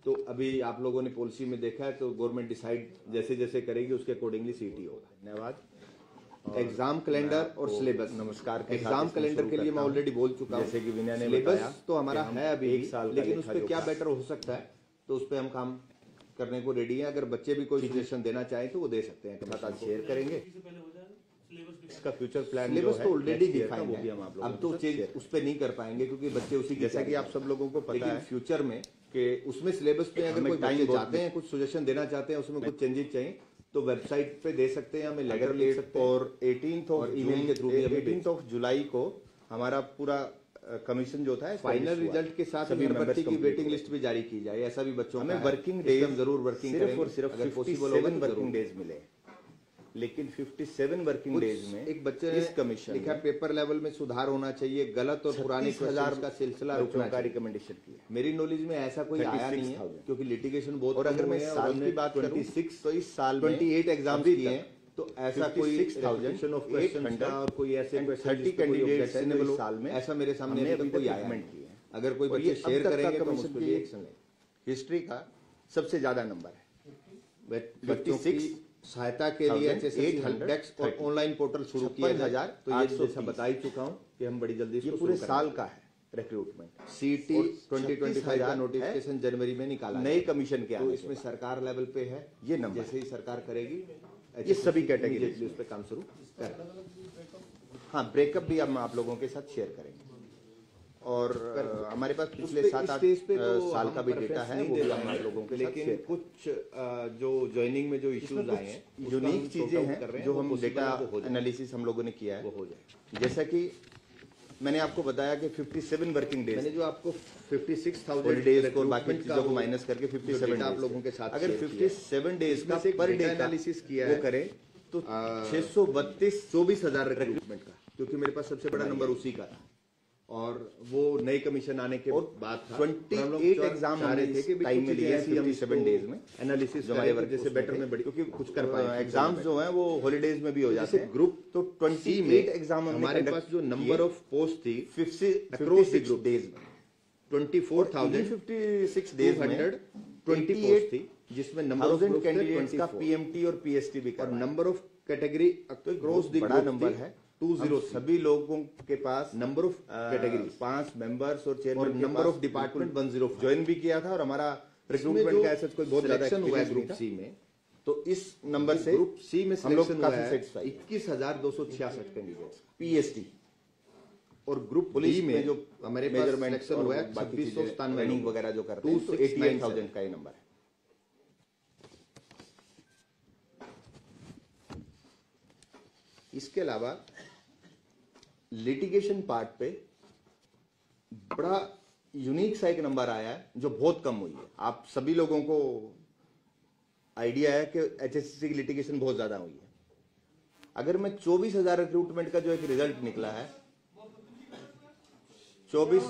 तो अभी आप लोगों ने पॉलिसी में देखा है, तो गवर्नमेंट डिसाइड जैसे जैसे करेगी उसके अकॉर्डिंगली सीटी होगा। धन्यवाद। एग्जाम कैलेंडर और सिलेबस। नमस्कार के एग्जाम कैलेंडर के लिए मैं ऑलरेडी बोल चुका हूँ, जैसे कि विनय ने सिलेबस बताया तो हमारा है अभी एक साल का लेकिन उस पर क्या बेटर हो सकता है तो उस पर हम काम करने को रेडी है। अगर बच्चे भी कोई सजेशन देना चाहें तो वो दे सकते हैं, तो आज शेयर करेंगे। इसका फ्यूचर प्लान सिलेबस तो ऑलरेडी डिफाइंड वो भी है, हम आप लोगों अब तो चेंज उस पर नहीं कर पाएंगे क्योंकि बच्चे उसी जैसा कि आप सब लोगों को पता है फ्यूचर में कि उसमें सिलेबस पे अगर कोई बच्चे चाहते हैं, कुछ सजेशन देना चाहते हैं, उसमें कुछ चेंजेस चाहिए तो वेबसाइट पे दे सकते हैं, हमें लेटर लिख सकते हैं। और 18 ऑफ जुलाई को हमारा पूरा कमीशन जो था फाइनल रिजल्ट के साथ सभी बच्चे की वेटिंग लिस्ट भी जारी की जाए, ऐसा भी बच्चों हमें का वर्किंग डेज जरूर वर्किंग सिर्फ और सिर्फ अगर पॉसिबल 57 होगा वर्किंग डेज मिले, लेकिन 57 वर्किंग डेज में एक बच्चे इस कमीशन लिखा पेपर लेवल में सुधार होना चाहिए, गलत और पुरानी 36,000 का सिलसिला बच्चों रुकना का चाहिए। रिकमेंडेशन किया। मेरी नॉलेज में ऐसा कोई आया नहीं है 36,000 क्योंकि लिटिगेशन बहुत और अगर मैं हुए हैं साल हमने की बात करूं 26 तो इस साल में 28 एग्जाम अभी दिए हैं, तो ऐसा कोई 56,800 ऑफ क्वेश्चंस का और कोई ऐसे 30 कैंडिडेट्स हैं जो इस साल में ऐसा मेरे सामने हमने अभी तक कोई आया रिकमेंड नहीं। किए हैं। अगर कोई और बच्चे ये शेयर अब तक करेंगे तो हम कमीशन उस पर की भी एक्शन लेंगे। हिस्ट्री का सबसे ज्यादा नंबर है। बच्चों की सहायता के लिए एचएसएससी हेल्प डेस्क और ऑनलाइन पोर्टल शुरू किया है, तो ये जैसा बता ही चुका हूँ कि हम बड़ी जल्दी ये इसको पूरे शुरू साल का है रिक्रूटमेंट। सीटी 2025 का नोटिफिकेशन जनवरी में निकाला नए कमीशन के तो आने इसमें सरकार लेवल पे है, ये नंबर जैसे ही सरकार करेगी ये सभी कैटेगरी उस पर काम शुरू कर। हाँ, ब्रेकअप भी हम आप लोगों के साथ शेयर करेंगे और हमारे पास पिछले 7-8 साल का भी डेटा है, वो भी हम आप लोगों के साथ लेकिन कुछ जो ज्वाइनिंग में जो इश्यूज आए हैं, यूनिक चीजें हैं जो हम डेटा एनालिसिस हम लोगों ने किया है, वो हो जाए। जैसा कि मैंने आपको बताया कि 57 वर्किंग डेज मैंने जो आपको 56,000 हॉलीडेज को बाकी चीजों को माइनस करके 57 आप लोगों के साथ अगर 57 डेज का पर डे एनालिसिस किया वो करें तो 24,000 रिक्रूटमेंट का, क्योंकि मेरे पास सबसे बड़ा नंबर उसी का था और वो नए कमीशन आने के बाद था। 28 एग्जाम हमने थे कि टाइम में लिए 57 डेज में एनालिसिस हमारे वर्क जैसे बेटर में बड़ी क्योंकि कुछ कर पाए एग्जाम्स जो हैं वो हॉलीडेज में भी हो जाते हैं ग्रुप तो 28 एग्जाम हमारे पास जो नंबर ऑफ पोस्ट थी 56 डेज में 24,056 डेज में 20 पोस्ट थी, जिसमें नंबर ऑफ कैंडिडेट्स का पीएमटी और पीएसटी भी और number of category across the बड़ा नंबर है 20 सभी लोगों के पास नंबर ऑफ कैटेगरी 5 मेंबर्स और और chairman number of department 105 join भी किया था और हमारा रिक्रूटमेंट का ऐसा कोई बहुत ज्यादा हुआ है एक्सपीरियंस ग्रुप नहीं था। सी में, तो इस नंबर से ग्रुप सी में हम लोग सिलेक्शन काफी हुआ है सेटिस्फाइड 21,266 कैंडिडेट्स पीएसटी और ग्रुप पुलिस डी में जो हमारे पास मेजरमेंट सिलेक्शन हुआ है 2697 रनिंग वगैरह जो करते हैं तो 88,000 का ये नंबर है। इसके अलावा लिटिगेशन पार्ट पे बड़ा यूनिक सा एक नंबर आया है जो बहुत कम हुई है। आप सभी लोगों को आइडिया है कि एचएससीसी की लिटिगेशन बहुत ज्यादा हुई है। अगर मैं 24,000 रिक्रूटमेंट का जो एक रिजल्ट निकला है 24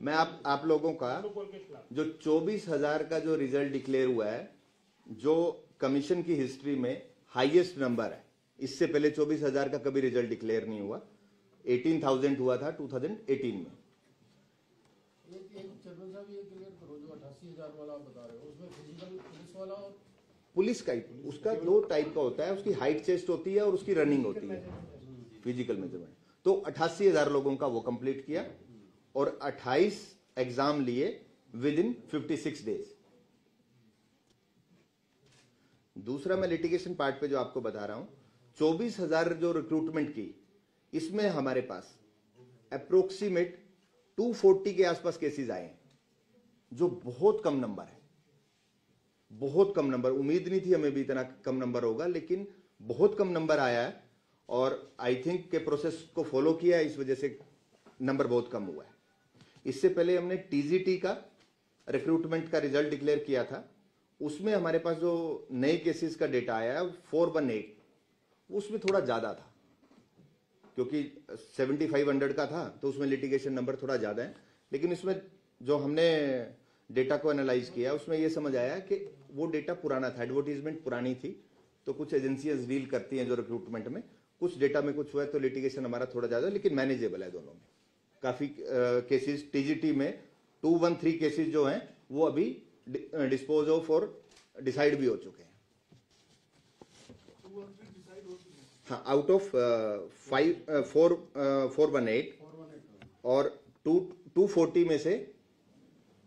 मैं आप लोगों का जो 24,000 का जो रिजल्ट डिक्लेयर हुआ है, जो कमीशन की हिस्ट्री में हाईएस्ट नंबर है। इससे पहले 24,000 का कभी रिजल्ट डिक्लेयर नहीं हुआ, 18,000 हुआ था 2018 में। चेयरमैन साहब ये क्लियर करो, जो 88,000 वाला आप बता रहे हो उसमें फिजिकल पुलिस वाला और पुलिस का ही उसका 2 टाइप का होता है, उसकी हाइट चेस्ट होती है और उसकी रनिंग होती है फिजिकल मेजरमेंट। तो 88,000 लोगों का वो कंप्लीट किया और 28 एग्जाम लिए विद इन 56 डेज। दूसरा मैं लिटिगेशन पार्ट पे जो आपको बता रहा हूं 24,000 जो रिक्रूटमेंट की, इसमें हमारे पास अप्रोक्सीमेट 240 के आसपास केसेस आए हैं, जो बहुत कम नंबर है, बहुत कम नंबर। उम्मीद नहीं थी हमें भी इतना कम नंबर होगा, लेकिन बहुत कम नंबर आया है और आई थिंक के प्रोसेस को फॉलो किया है, इस वजह से नंबर बहुत कम हुआ है। इससे पहले हमने टीजीटी का रिक्रूटमेंट का रिजल्ट डिक्लेयर किया था, उसमें हमारे पास जो नए केसेस का डेटा आया है 418, उसमें थोड़ा ज्यादा था क्योंकि 7500 का था तो उसमें लिटिगेशन नंबर थोड़ा ज्यादा है। लेकिन इसमें जो हमने डेटा को एनालाइज किया, उसमें ये समझ आया कि वो डेटा पुराना था, एडवर्टीजमेंट पुरानी थी। तो कुछ एजेंसियां डील करती हैं जो रिक्रूटमेंट में, कुछ डेटा में कुछ हुआ है तो लिटिगेशन हमारा थोड़ा ज्यादा, लेकिन मैनेजेबल है दोनों में। काफी केसेस टीजीटी में 213 केसेस जो हैं वो अभी डिस्पोज ऑफ और डिसाइड भी हो चुके हैं। हाँ, आउट ऑफ 418 और 240 में से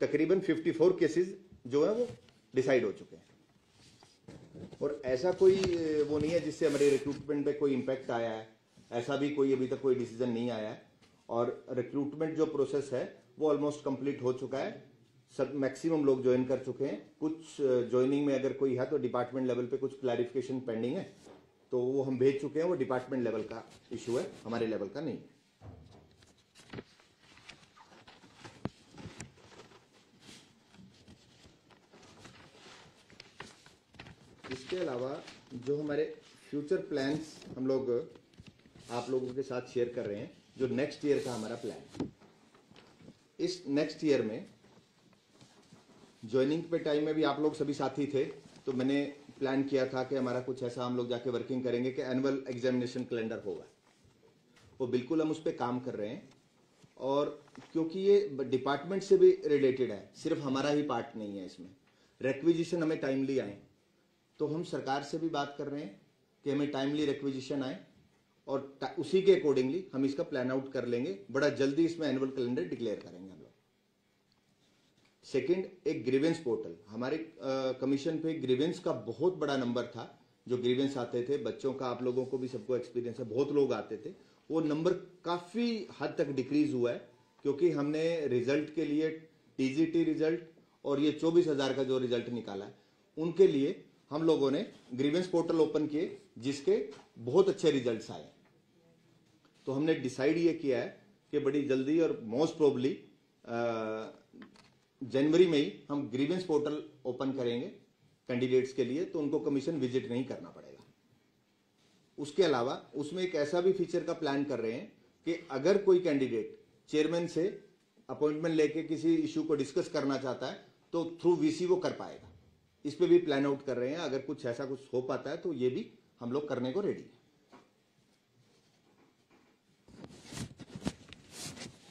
तकरीबन 54 केसेस जो है वो डिसाइड हो चुके हैं। और ऐसा कोई वो नहीं है जिससे हमारे रिक्रूटमेंट पे कोई इम्पैक्ट आया है, ऐसा भी कोई अभी तक कोई डिसीजन नहीं आया है। और रिक्रूटमेंट जो प्रोसेस है वो ऑलमोस्ट कंप्लीट हो चुका है, सब मैक्सिमम लोग ज्वाइन कर चुके हैं। कुछ ज्वाइनिंग में अगर कोई है तो डिपार्टमेंट लेवल पे कुछ क्लैरिफिकेशन पेंडिंग है, तो वो हम भेज चुके हैं, वो डिपार्टमेंट लेवल का इशू है, हमारे लेवल का नहीं है। इसके अलावा जो हमारे फ्यूचर प्लान्स हम लोग आप लोगों के साथ शेयर कर रहे हैं, जो नेक्स्ट ईयर का हमारा प्लान, इस नेक्स्ट ईयर में ज्वाइनिंग पे टाइम में भी आप लोग सभी साथी थे, तो मैंने प्लान किया था कि हमारा कुछ ऐसा हम लोग जाके वर्किंग करेंगे कि एनुअल एग्जामिनेशन कैलेंडर होगा। वो बिल्कुल हम उस पर काम कर रहे हैं, और क्योंकि ये डिपार्टमेंट से भी रिलेटेड है, सिर्फ हमारा ही पार्ट नहीं है इसमें। रिक्विजिशन हमें टाइमली आए, तो हम सरकार से भी बात कर रहे हैं कि हमें टाइमली रिक्विजिशन आए, और उसी के अकॉर्डिंगली हम इसका प्लान आउट कर लेंगे। बड़ा जल्दी इसमें एनुअल कैलेंडर डिक्लेयर करेंगे हम लोग। सेकंड, एक ग्रीवेंस पोर्टल, हमारे कमीशन पे ग्रीवेंस का बहुत बड़ा नंबर था, जो ग्रीवेंस आते थे बच्चों का, आप लोगों को भी सबको एक्सपीरियंस है, बहुत लोग आते थे। वो नंबर काफी हद तक डिक्रीज हुआ है, क्योंकि हमने रिजल्ट के लिए टीजीटी रिजल्ट और ये 24,000 का जो रिजल्ट निकाला है, उनके लिए हम लोगों ने ग्रीवेंस पोर्टल ओपन किए, जिसके बहुत अच्छे रिजल्ट्स आए। तो हमने डिसाइड ये किया है कि बड़ी जल्दी और मोस्ट प्रोबली जनवरी में ही हम ग्रीवेंस पोर्टल ओपन करेंगे कैंडिडेट्स के लिए, तो उनको कमीशन विजिट नहीं करना पड़ेगा। उसके अलावा उसमें एक ऐसा भी फीचर का प्लान कर रहे हैं कि अगर कोई कैंडिडेट चेयरमैन से अपॉइंटमेंट लेके किसी इश्यू को डिस्कस करना चाहता है, तो थ्रू वीसी वो कर पाएगा। इस पे भी प्लान आउट कर रहे हैं, अगर कुछ ऐसा कुछ हो पाता है तो ये भी हम लोग करने को रेडी है।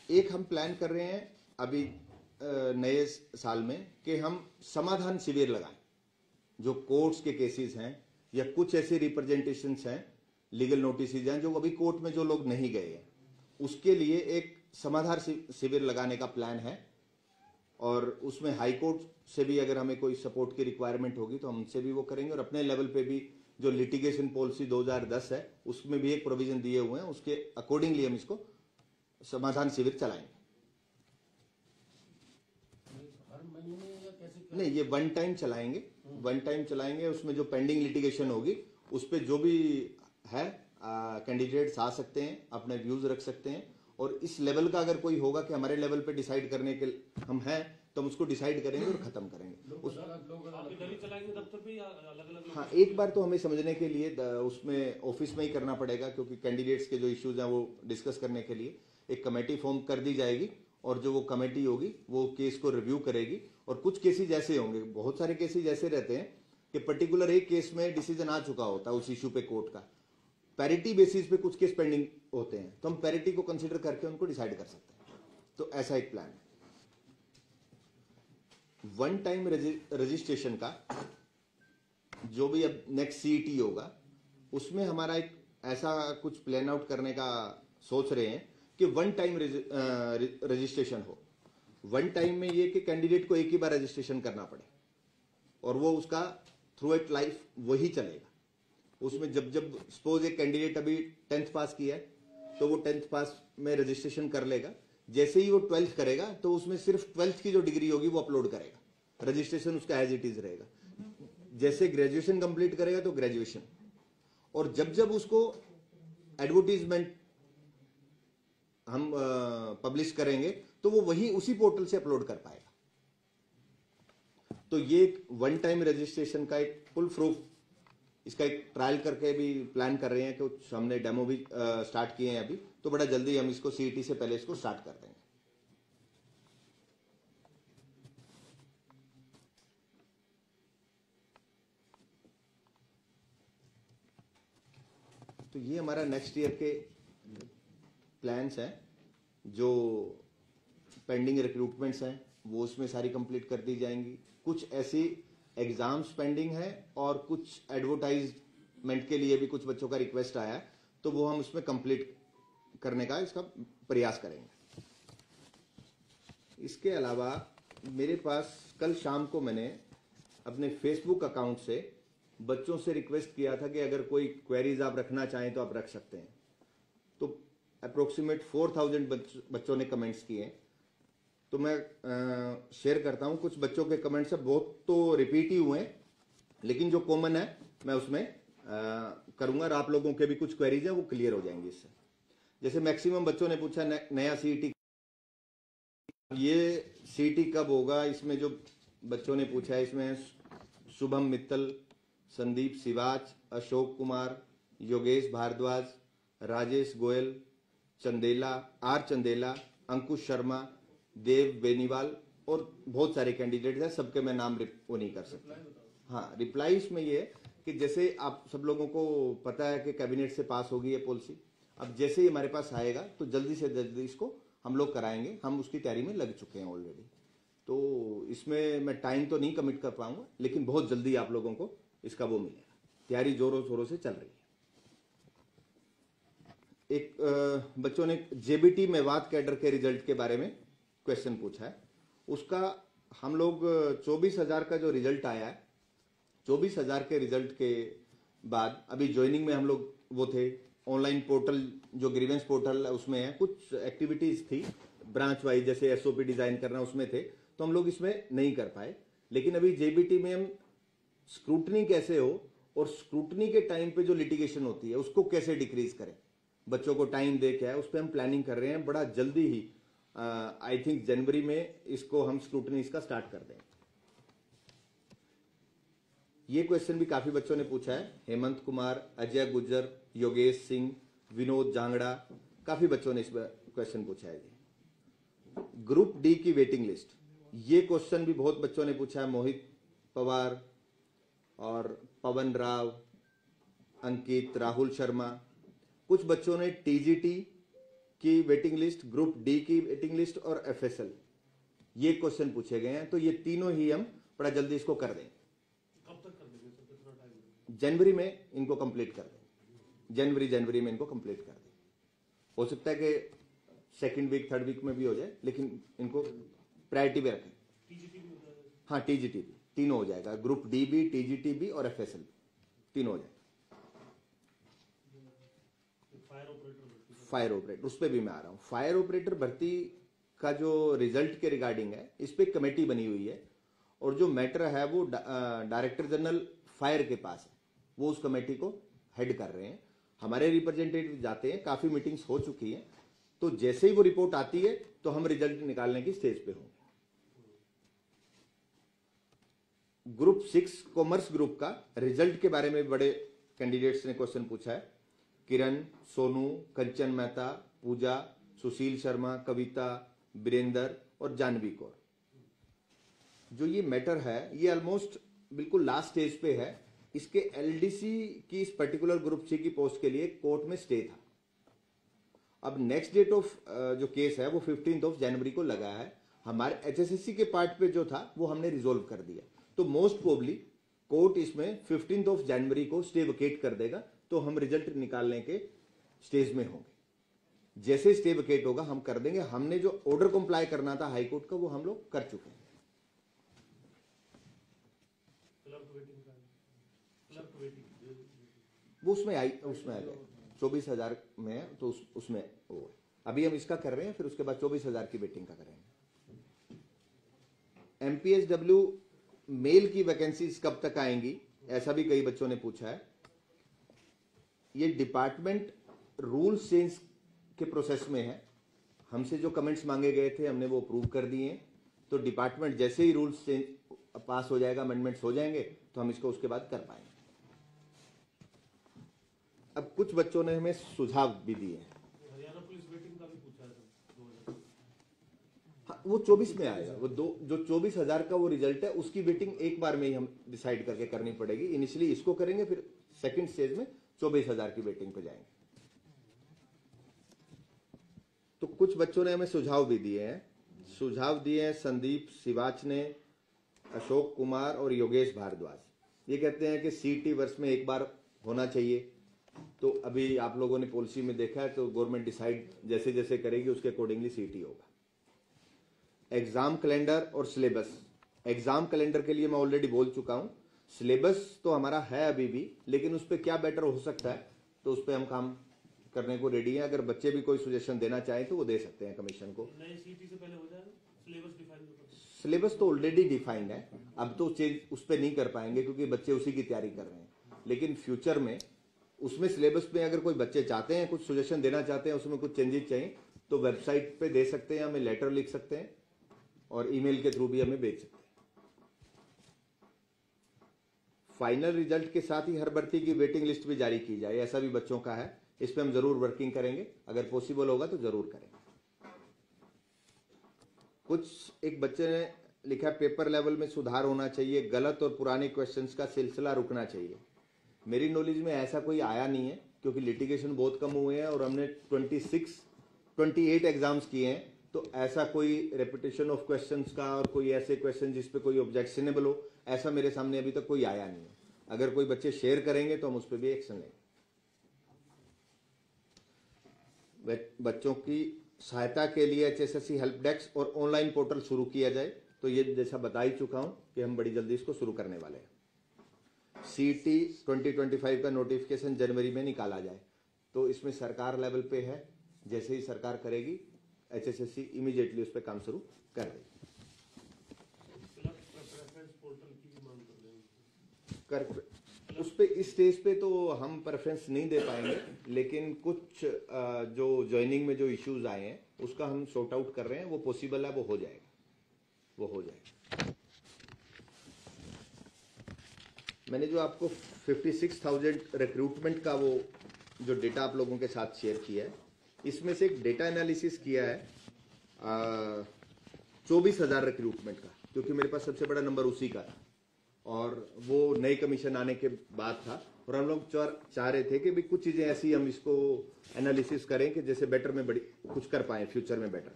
एक हम प्लान कर रहे हैं अभी नए साल में कि हम समाधान शिविर लगाएं, जो कोर्ट्स के केसेस हैं या कुछ ऐसे रिप्रेजेंटेशंस हैं, लीगल नोटिस हैं जो अभी कोर्ट में जो लोग नहीं गए हैं, उसके लिए एक समाधान शिविर लगाने का प्लान है। और उसमें हाई कोर्ट से भी अगर हमें कोई सपोर्ट की रिक्वायरमेंट होगी तो हम उनसे भी वो करेंगे, और अपने लेवल पे भी जो लिटिगेशन पॉलिसी 2010 है उसमें भी एक प्रोविजन दिए हुए हैं, उसके अकॉर्डिंगली हम इसको समाधान शिविर चलाएंगे। नहीं, ये वन टाइम चलाएंगे। उसमें जो पेंडिंग लिटिगेशन होगी उस पर जो भी है कैंडिडेट्स आ सकते हैं, अपने व्यूज रख सकते हैं, और इस लेवल का अगर कोई होगा कि हमारे लेवल पे डिसाइड करने के हम हैं, तो हम उसको डिसाइड करेंगे और खत्म करेंगे। हाँ, एक बार तो हमें समझने के लिए उसमें ऑफिस में ही करना पड़ेगा, क्योंकि कैंडिडेट्स के जो इश्यूज हैं वो डिस्कस करने के लिए एक कमेटी फॉर्म कर दी जाएगी, और जो वो कमेटी होगी वो केस को रिव्यू करेगी। और कुछ केसेज ऐसे होंगे, बहुत सारे केसेज ऐसे रहते हैं कि पर्टिकुलर एक केस में डिसीजन आ चुका होता है उस इश्यू पे कोर्ट का, पैरिटी बेसिस पे कुछ केस पेंडिंग होते हैं, तो हम पैरिटी को कंसीडर करके उनको डिसाइड कर सकते हैं। तो ऐसा एक प्लान है। वन टाइम रजिस्ट्रेशन का जो भी अब नेक्स्ट सीईटी होगा, उसमें हमारा एक ऐसा कुछ प्लान आउट करने का सोच रहे हैं कि वन टाइम रजिस्ट्रेशन हो। वन टाइम में ये कि कैंडिडेट को एक ही बार रजिस्ट्रेशन करना पड़े, और वो उसका थ्रू इट लाइफ वही चलेगा। उसमें जब सपोज एक कैंडिडेट अभी 10th पास किया है, तो वो 10th पास में रजिस्ट्रेशन कर लेगा। जैसे ही वो 12th करेगा तो उसमें सिर्फ 12th की जो डिग्री होगी वो अपलोड करेगा, रजिस्ट्रेशन उसका एज इट इज रहेगा। जैसे ग्रेजुएशन कंप्लीट करेगा तो ग्रेजुएशन, और जब उसको एडवर्टीजमेंट हम पब्लिश करेंगे तो वो वही उसी पोर्टल से अपलोड कर पाएगा। तो ये एक वन टाइम रजिस्ट्रेशन का एक फुल प्रूफ, इसका एक ट्रायल करके भी प्लान कर रहे हैं, कि हमने डेमो भी स्टार्ट किए हैं अभी, तो बड़ा जल्दी हम इसको सीईटी से पहले इसको स्टार्ट कर देंगे। तो ये हमारा नेक्स्ट ईयर के प्लान्स हैं, जो पेंडिंग रिक्रूटमेंट्स हैं वो उसमें सारी कंप्लीट कर दी जाएंगी। कुछ ऐसी एग्जाम्स पेंडिंग है और कुछ एडवर्टाइजमेंट के लिए भी कुछ बच्चों का रिक्वेस्ट आया है, तो वो हम उसमें कंप्लीट करने का इसका प्रयास करेंगे। इसके अलावा मेरे पास कल शाम को मैंने अपने फेसबुक अकाउंट से बच्चों से रिक्वेस्ट किया था कि अगर कोई क्वेरीज आप रखना चाहें तो आप रख सकते हैं। तो अप्रोक्सीमेट 4000 बच्चों ने कमेंट्स किए। तो मैं शेयर करता हूं, कुछ बच्चों के कमेंट्स है, बहुत तो रिपीट ही हुए हैं, लेकिन जो कॉमन है मैं उसमें करूंगा और आप लोगों के भी कुछ क्वेरीज हैं वो क्लियर हो जाएंगी इससे। जैसे मैक्सिमम बच्चों ने पूछा नया सीईटी, ये सीईटी कब होगा। इसमें जो बच्चों ने पूछा है, इसमें शुभम मित्तल, संदीप सिवाच, अशोक कुमार, योगेश भारद्वाज, राजेश गोयल, चंदेला, अंकुश शर्मा, देव बेनीवाल और बहुत सारे कैंडिडेट हैं, सबके मैं नाम वो नहीं कर सकता। हाँ, रिप्लाई इसमें ये है कि जैसे आप सब लोगों को पता है कि कैबिनेट से पास होगी ये पॉलिसी, अब जैसे ही हमारे पास आएगा तो जल्दी से जल्दी इसको हम लोग कराएंगे। हम उसकी तैयारी में लग चुके हैं ऑलरेडी, तो इसमें मैं टाइम तो नहीं कमिट कर पाऊंगा, लेकिन बहुत जल्दी आप लोगों को इसका वो मिलेगा। तैयारी जोरों शोरों से चल रही है। एक बच्चों ने जेबीटी मेवात कैडर के रिजल्ट के बारे में क्वेश्चन पूछा है। उसका हम लोग 24,000 का जो रिजल्ट आया है, 24,000 के रिजल्ट के बाद अभी ज्वाइनिंग में हम लोग वो थे, ऑनलाइन पोर्टल जो ग्रीवेंस पोर्टल है उसमें है, कुछ एक्टिविटीज थी ब्रांच वाइज, जैसे एसओपी डिजाइन करना उसमें थे, तो हम लोग इसमें नहीं कर पाए। लेकिन अभी जेबीटी में हम स्क्रूटनी कैसे हो और स्क्रूटनी के टाइम पे जो लिटिगेशन होती है उसको कैसे डिक्रीज करें, बच्चों को टाइम दे के है, उस पर हम प्लानिंग कर रहे हैं। बड़ा जल्दी ही आई थिंक जनवरी में इसको हम स्क्रूटनी इसका स्टार्ट कर देंगे। ये क्वेश्चन भी काफी बच्चों ने पूछा है। हेमंत कुमार, अजय गुज्जर, योगेश सिंह, विनोद जांगड़ा, काफी बच्चों ने इस क्वेश्चन पूछा है। ग्रुप डी की वेटिंग लिस्ट, ये क्वेश्चन भी बहुत बच्चों ने पूछा है। मोहित पवार और पवन राव, अंकित, राहुल शर्मा, कुछ बच्चों ने टीजीटी की वेटिंग लिस्ट, ग्रुप डी की वेटिंग लिस्ट और एफएसएल, ये क्वेश्चन पूछे गए हैं। तो ये तीनों ही हम बड़ा जल्दी इसको कर देंगे। कब तक कर देंगे सर, कितना टाइम? जनवरी में इनको कंप्लीट कर देंगे। जनवरी में इनको कंप्लीट कर देंगे। हो सकता है कि सेकंड वीक थर्ड वीक में भी हो जाए, लेकिन इनको प्रायोरिटी पे रखें। टीजीटी भी हो जाएगा? हाँ, टीजीटी भी, तीनों हो जाएगा। ग्रुप डी भी, टीजीटी भी और एफएसएल भी, तीनों हो जाएगा। फायर ऑपरेटर, उस पर भी मैं आ रहा हूं। फायर ऑपरेटर भर्ती का जो रिजल्ट के रिगार्डिंग है, इस पे कमेटी बनी हुई है और जो मैटर है वो डायरेक्टर जनरल फायर के पास है, वो उस कमेटी को हेड कर रहे हैं। हमारे रिप्रेजेंटेटिव जाते हैं, काफी मीटिंग्स हो चुकी हैं, तो जैसे ही वो रिपोर्ट आती है तो हम रिजल्ट निकालने की स्टेज पे होंगे। ग्रुप 6 कॉमर्स ग्रुप का रिजल्ट के बारे में बड़े कैंडिडेट्स ने क्वेश्चन पूछा है। किरण, सोनू, कंचन मेहता, पूजा, सुशील शर्मा, कविता, बीरेंद्र और जानवी कौर। जो ये मैटर है ये ऑलमोस्ट बिल्कुल लास्ट स्टेज पे है। इसके एलडीसी की इस पर्टिकुलर ग्रुप 6 की पोस्ट के लिए कोर्ट में स्टे था। अब नेक्स्ट डेट ऑफ जो केस है वो 15 जनवरी को लगा है। हमारे एचएसएससी के पार्ट पे जो था वो हमने रिजोल्व कर दिया, तो मोस्ट प्रोबेबली कोर्ट इसमें 15 जनवरी को स्टे वेकेट कर देगा, तो हम रिजल्ट निकालने के स्टेज में होंगे। जैसे स्टे वेकेट होगा हम कर देंगे। हमने जो ऑर्डर कंप्लाई करना था हाई कोर्ट का वो हम लोग कर चुके हैं। वो उसमें आ गया 24,000 में है, तो उसमें वो अभी हम इसका कर रहे हैं, फिर उसके बाद 24,000 की वेटिंग का करेंगे। एमपीएसडब्ल्यू मेल की वैकेंसीज कब तक आएंगी, ऐसा भी कई बच्चों ने पूछा है। ये डिपार्टमेंट रूल चेंज के प्रोसेस में है। हमसे जो कमेंट्स मांगे गए थे हमने वो अप्रूव कर दिए हैं, तो डिपार्टमेंट जैसे ही रूल्स चेंज पास हो जाएगा, अमेंडमेंट्स हो जाएंगे, तो हम इसको उसके बाद कर पाएंगे। अब कुछ बच्चों ने हमें सुझाव भी दिए हैं। हरियाणा पुलिस वेटिंग का भी पूछा है सर, हाँ, वो 24 में आएगा। वो जो 24,000 का वो रिजल्ट है उसकी वेटिंग एक बार में ही हम डिसाइड करके करनी पड़ेगी। इनिशियली इसको करेंगे, फिर सेकंड स्टेज में 24,000 की वेटिंग पे जाएंगे। तो कुछ बच्चों ने हमें सुझाव भी दिए हैं संदीप सिवाच ने, अशोक कुमार और योगेश भारद्वाज। ये कहते हैं कि सीटी वर्ष में एक बार होना चाहिए। तो अभी आप लोगों ने पॉलिसी में देखा है, तो गवर्नमेंट डिसाइड जैसे जैसे करेगी उसके अकॉर्डिंगली सीटी होगा। एग्जाम कैलेंडर और सिलेबस। एग्जाम कैलेंडर के लिए मैं ऑलरेडी बोल चुका हूं। सिलेबस तो हमारा है अभी भी, लेकिन उस पर क्या बेटर हो सकता है तो उस पर हम काम करने को रेडी हैं। अगर बच्चे भी कोई सजेशन देना चाहें तो वो दे सकते हैं कमीशन को। नए सीटी से पहले हो जाएगा सिलेबस डिफाइन। सिलेबस तो ऑलरेडी डिफाइंड है, अब तो चेंज उस पर नहीं कर पाएंगे क्योंकि बच्चे उसी की तैयारी कर रहे हैं। लेकिन फ्यूचर में उसमें सिलेबस में अगर कोई बच्चे चाहते हैं, कुछ सजेशन देना चाहते हैं, उसमें कुछ चेंजेस चाहिए तो वेबसाइट पे दे सकते हैं, हमें लेटर लिख सकते हैं और ईमेल के थ्रू भी हमें भेज सकते हैं। फाइनल रिजल्ट के साथ ही हर भर्ती की वेटिंग लिस्ट भी जारी की जाए, ऐसा भी बच्चों का है। इस पे हम जरूर वर्किंग करेंगे, अगर पॉसिबल होगा तो जरूर करेंगे। एक बच्चे ने लिखा पेपर लेवल में सुधार होना चाहिए, गलत और पुराने क्वेश्चंस का सिलसिला रुकना चाहिए। मेरी नॉलेज में ऐसा कोई आया नहीं है क्योंकि लिटिगेशन बहुत कम हुए हैं और हमने 28 एग्जाम्स किए हैं, तो ऐसा कोई रेपिटेशन ऑफ क्वेश्चंस का और कोई ऐसे क्वेश्चन जिस पे कोई ऑब्जेक्शनेबल हो, ऐसा मेरे सामने अभी तक कोई आया नहीं है। अगर कोई बच्चे शेयर करेंगे तो हम उस पर भी एक्शन लेंगे। बच्चों की सहायता के लिए HSSC हेल्प डेस्क और ऑनलाइन पोर्टल शुरू किया जाए, तो ये जैसा बता ही चुका हूं कि हम बड़ी जल्दी इसको शुरू करने वाले हैं। CT 2025 का नोटिफिकेशन जनवरी में निकाला जाए, तो इसमें सरकार लेवल पे है, जैसे ही सरकार करेगी HSSC इमीडिएटली उस पर काम शुरू कर देगी। उस पे इस स्टेज पे तो हम प्रेफरेंस नहीं दे पाएंगे, लेकिन कुछ जो ज्वाइनिंग में जो इश्यूज आए हैं उसका हम सॉर्ट आउट कर रहे हैं। वो पॉसिबल है, वो हो जाएगा। मैंने जो आपको 56,000 रिक्रूटमेंट का वो जो डेटा आप लोगों के साथ शेयर किया है, इसमें से एक डेटा एनालिसिस किया है 24,000 रिक्रूटमेंट का, क्योंकि मेरे पास सबसे बड़ा नंबर उसी का था और वो नई कमीशन आने के बाद था। और हम लोग चाह रहे थे कि भी कुछ चीजें ऐसी हम इसको एनालिसिस करें कि जैसे बेटर में बड़ी कुछ कर पाए फ्यूचर में बेटर।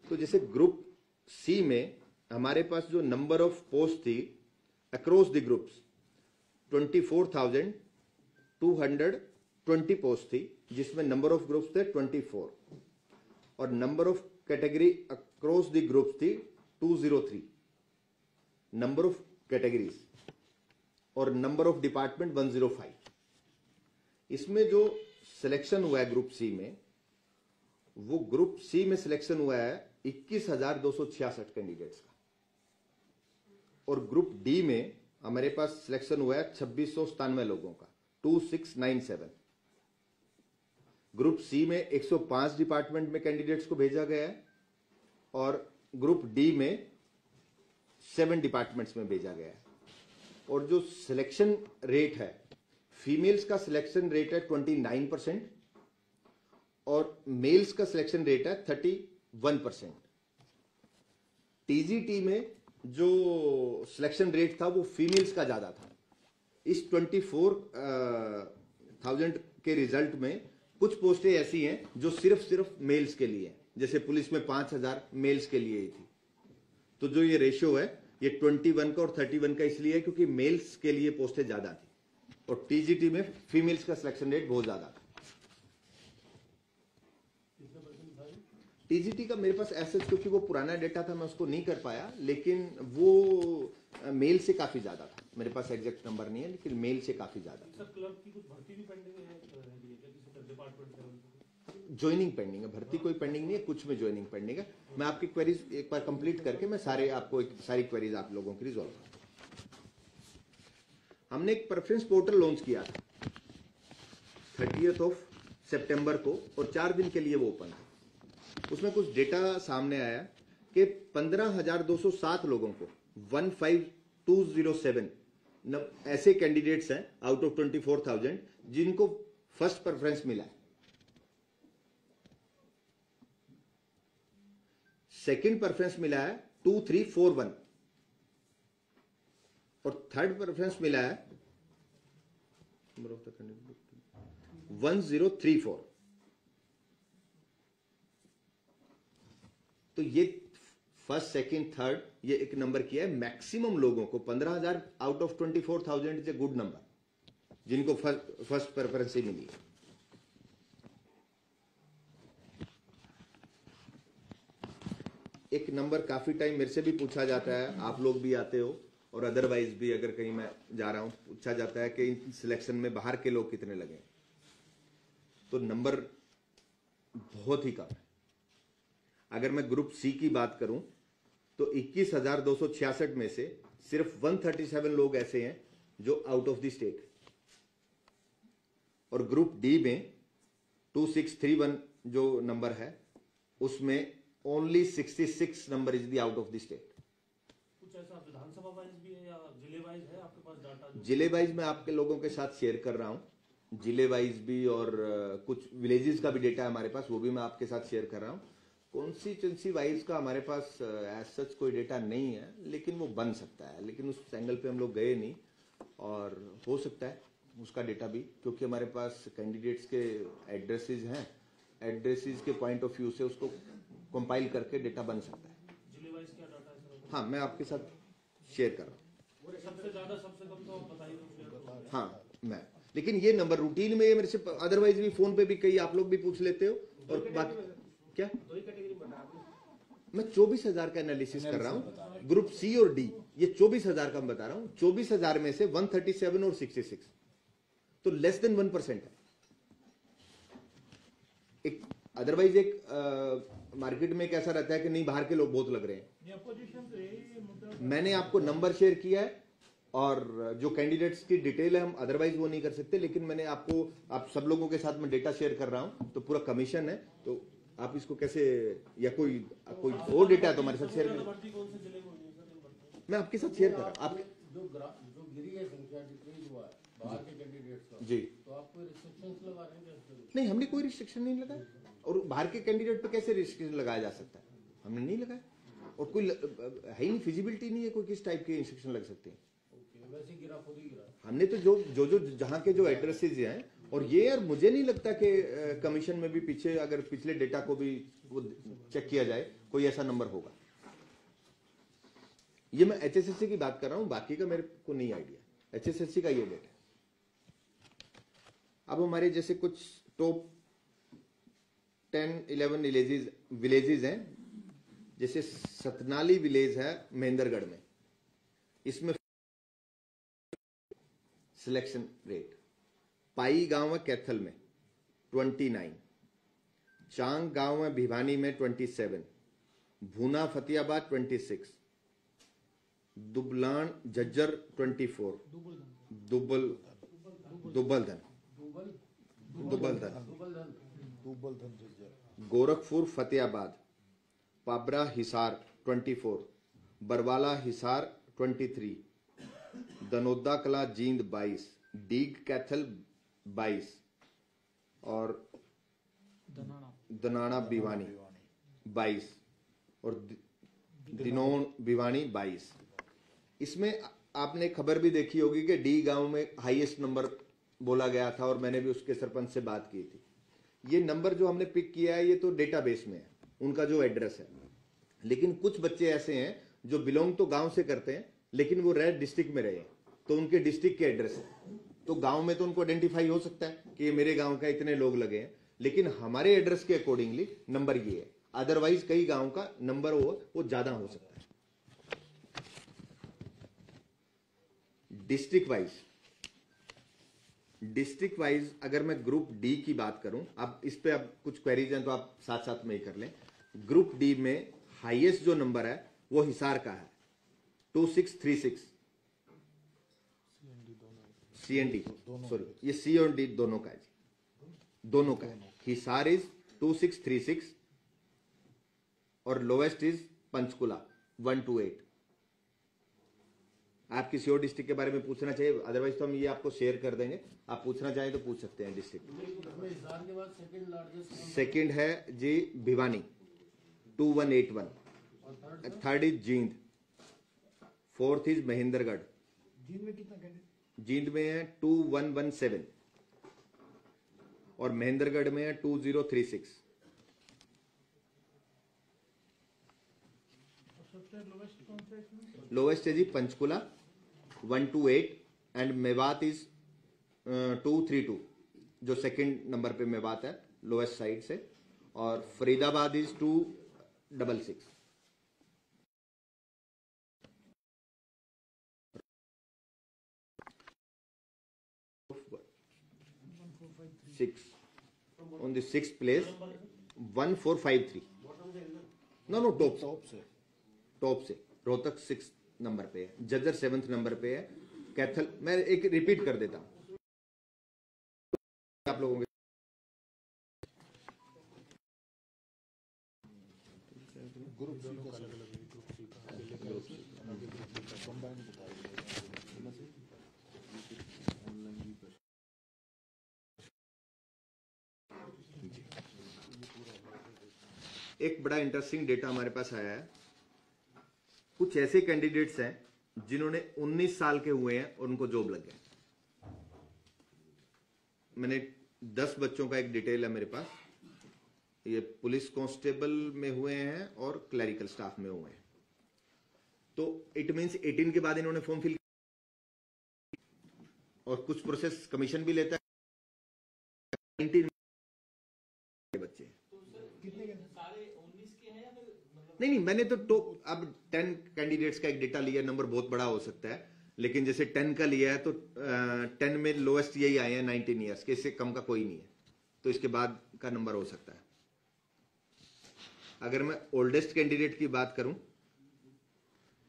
तो जैसे ग्रुप सी में हमारे पास जो नंबर ऑफ पोस्ट थी अक्रॉस द ग्रुप्स 24,220 पोस्ट थी, जिसमें नंबर ऑफ ग्रुप्स थे 24 और number of category across the groups थी 203 नंबर ऑफ कैटेगरीज और नंबर ऑफ डिपार्टमेंट 105। इसमें जो सिलेक्शन हुआ है ग्रुप सी में, वो ग्रुप सी में सिलेक्शन हुआ है 21,266 कैंडिडेट्स का, और ग्रुप डी में हमारे पास सिलेक्शन हुआ है 2697 लोगों का 2697। ग्रुप सी में 105 डिपार्टमेंट में कैंडिडेट्स को भेजा गया है और ग्रुप डी में 7 डिपार्टमेंट्स में भेजा गया है। और जो सिलेक्शन रेट है, फीमेल्स का सिलेक्शन रेट है 29% और मेल्स का सिलेक्शन रेट है 31%। टीजीटी में जो सिलेक्शन रेट था वो फीमेल्स का ज्यादा था। इस 24,000 के रिजल्ट में कुछ पोस्टें ऐसी हैं जो सिर्फ मेल्स के लिए हैं, जैसे पुलिस में 5,000 मेल्स के लिए ही थी। तो जो ये रेशियो है ये 21 का और 31 का इसलिए है क्योंकि मेल्स के लिए पोस्टें ज्यादा थी और टीजीटी में फीमेल्स का सिलेक्शन रेट बहुत ज्यादा था। टीजीटी का मेरे पास ऐसे, क्योंकि वो पुराना डेटा था मैं उसको नहीं कर पाया, लेकिन वो मेल से काफी ज्यादा था। मेरे पास एग्जैक्ट नंबर नहीं है, लेकिन मेल से काफी ज्यादा था। क्लब की कुछ भर्ती भी पेंडिंग है डिपार्टमेंट लेवल पे? ज्वाइनिंग पेंडिंग है, भर्ती कोई पेंडिंग नहीं है, कुछ में ज्वाइनिंग पेंडिंग है। मैं आपकी क्वेरीज एक बार कंप्लीट करके मैं सारी क्वेरीज आप लोगों की रिजॉल्व करूंगा। हमने एक प्रेफरेंस पोर्टल लॉन्च किया था 30 सितंबर को और 4 दिन के लिए वो ओपन था। उसमें कुछ डेटा सामने आया कि 15,207 लोगों को 15,207 ऐसे कैंडिडेट्स हैं आउट ऑफ 24,000 जिनको फर्स्ट प्रेफरेंस मिला है। सेकंड प्रेफरेंस मिला है 2341 और थर्ड प्रेफरेंस मिला है नंबर ऑफ द कैंडिडेट 1034। तो ये फर्स्ट सेकंड थर्ड ये एक नंबर किया है। मैक्सिमम लोगों को 15,000 out of 24,000 is a good number जिनको फर्स्ट प्रेफरेंस ही मिली है। एक नंबर काफी टाइम मेरे से भी पूछा जाता है, आप लोग भी आते हो और अदरवाइज भी अगर कहीं मैं जा रहा हूं पूछा जाता है कि इन सिलेक्शन में बाहर के लोग कितने लगे। तो नंबर बहुत ही कम है। अगर मैं ग्रुप सी की बात करूं तो 21,266 में से सिर्फ 137 लोग ऐसे हैं जो आउट ऑफ द स्टेट, और ग्रुप डी में 2631 जो नंबर है उसमें only 66 number is the out of the state. कुछ ऐसा विधानसभा वाइज भी है या जिले वाइज है आपके पास डाटा? जिले वाइज मैं आपके लोगों के साथ शेयर कर रहा हूं, जिले वाइज भी, और कुछ विलेजेस का भी डेटा है हमारे पास, वो भी मैं आपके साथ शेयर कर रहा हूं। कॉन्स्टिट्यूंसी वाइज का हमारे पास एज सच कोई डेटा नहीं है, लेकिन वो बन सकता है, लेकिन उस एंगल पे हम लोग गए नहीं, और हो सकता है उसका डेटा भी, क्योंकि हमारे पास कैंडिडेट्स के एड्रेसेस हैं, एड्रेसेस के पॉइंट ऑफ व्यू से उसको कंपाइल करके डेटा बन सकता है। जिले वाइज क्या डाटा है सर? हाँ, मैं आपके साथ शेयर कर रहा हूँ। सबसे ज्यादा सबसे कम तो आप बताइए तो शेयर करो। हाँ मैं, लेकिन ये नंबर रूटीन में ये मेरे से अदरवाइज भी फोन पे भी कई आप लोग भी पूछ लेते हो, और बात क्या दो ही कैटेगरी बता आपने। मैं 24,000 का एनालिसिस कर रहा हूं, ग्रुप सी और डी, ये 24,000 का मैं बता रहा हूं। 24,000 में से 137 और 66, तो लेस देन 1% है। एक अदरवाइज एक मार्केट में कैसा रहता है कि नहीं बाहर के लोग बहुत लग रहे हैं। मैंने आपको नंबर शेयर किया है, और जो कैंडिडेट्स की डिटेल है हम अदरवाइज वो नहीं कर सकते, लेकिन मैंने आपको, आप सब लोगों के साथ में डेटा शेयर कर रहा हूं, तो पूरा कमीशन है, तो आप इसको कैसे, या कोई और डेटा है तो हमारे साथ शेयर करें। भर्ती कौन से जिले में हुई है सर? मैं आपके साथ शेयर कर रहा हूं। आप जो गिरी है संख्या, डिक्रीज हुआ है बाहर के कैंडिडेट्स का, जी, तो आप कोई रिस्ट्रिक्शंस लगा रहे हैं क्या? नहीं हमने कोई रिस्ट्रिक्शन नहीं लगाया, और बाहर के कैंडिडेट पे कैसे रिस्ट्रिक्शन लगाया जा सकता है, हमने नहीं लगाया, और कोई है ही नहीं, फिजिबिलिटी नहीं है कोई किस टाइप के रिस्ट्रिक्शन लग सकते हैं। वैसे गिरा, खुद ही गिरा। हमने तो जो जहां के जो एड्रेसेस हैं, और ये यार मुझे नहीं लगता कि कमीशन में भी पीछे अगर पिछले डेटा को भी वो चेक किया जाए कोई ऐसा नंबर होगा। ये मैं एचएसएससी की बात कर रहा हूं, बाकी का मेरे को नहीं आइडिया, एचएसएससी का ये डेटा। अब हमारे जैसे कुछ टॉप 10-11 विलेजेस हैं, जैसे सतनाली विलेज है महेंद्रगढ़ में, इसमें सिलेक्शन रेट, पाई गांव है कैथल में 29, चांग गांव है भिवानी में 27, भूना फतेहाबाद 26, दुबलान झज्जर 24, दुबलधन गोरखपुर फतेहाबाद, पाबरा हिसार 24, बरवाला हिसार 23, दनोदा कला जींद 22, डीग कैथल 22, और दनाना भिवानी 22, और दिनोन भिवानी 22। इसमें आपने खबर भी देखी होगी कि डी गांव में हाईएस्ट नंबर बोला गया था, और मैंने भी उसके सरपंच से बात की थी। ये नंबर जो हमने पिक किया है ये तो डेटाबेस में है, उनका जो एड्रेस है, लेकिन कुछ बच्चे ऐसे हैं जो बिलोंग तो गांव से करते हैं लेकिन वो रह डिस्ट्रिक्ट में रहे, तो उनके डिस्ट्रिक्ट के एड्रेस है, तो गांव में तो उनको आइडेंटिफाई हो सकता है कि ये मेरे गांव का इतने लोग लगे हैं, लेकिन हमारे एड्रेस के अकॉर्डिंगली नंबर ये है। अदरवाइज कई गांव का नंबर वो ज्यादा हो सकता है। डिस्ट्रिक्ट वाइज अगर मैं ग्रुप डी की बात करूं, अब इस पे अब कुछ क्वेरीज हैं तो आप साथ साथ में ही कर लें। ग्रुप डी में हाईएस्ट जो नंबर है वो हिसार का है 2636, CND सॉरी, ये C और D दोनों का है जी, दोनों का है। हिसार इज 2636 और लोएस्ट इज पंचकुला 128। आप किसी और डिस्ट्रिक्ट के बारे में पूछना चाहिए, अदरवाइज तो हम ये आपको शेयर कर देंगे, आप पूछना चाहें तो पूछ सकते हैं डिस्ट्रिक्ट। हिसार के बाद सेकंड लार्जेस्ट, सेकंड है जी Bhiwani 2181, third is Jind, fourth is Mahendragarh, Jind में कितना कैंडिडेट? जींद में है 2117 और महेंद्रगढ़ में है 2036। सबसे लोवेस्ट कौन सा है इसमें? लोवेस्ट है जी पंचकुला 128 एंड मेवात इज 232, जो सेकंड नंबर पे मेवात है लोवेस्ट साइड से, और Faridabad is 266। Six on the sixth place 1453। Know top से रोहतक 6 नंबर पे है, जज्जर 7th नंबर पे है, कैथल मैं एक रिपीट कर देता हूं आप लोगों के। ग्रुप सी का अलग अलग है, ग्रुप सी का ग्रुप सी का कंबाइन एक बड़ा इंटरेस्टिंग डेटा हमारे पास आया है। कुछ ऐसे कैंडिडेट्स हैं जिन्होंने 19 साल के हुए हैं और उनको जॉब लग गया। मैंने 10 बच्चों का एक डिटेल है मेरे पास, ये पुलिस कांस्टेबल में हुए हैं और क्लरिकल स्टाफ में हुए हैं। तो इट मींस 18 के बाद इन्होंने फॉर्म फिल, और कुछ प्रोसेस कमीशन भी लेता है। 19 बच्चे नहीं, मैंने तो अब 10 कैंडिडेट्स का एक डेटा लिया, नंबर बहुत बड़ा हो सकता है, लेकिन जैसे 10 का लिया है तो 10 में लोएस्ट यही आए हैं 19 ईयर्स के, इससे कम का कोई नहीं है, तो इसके बाद का नंबर हो सकता है। अगर मैं ओल्डेस्ट कैंडिडेट की बात करूं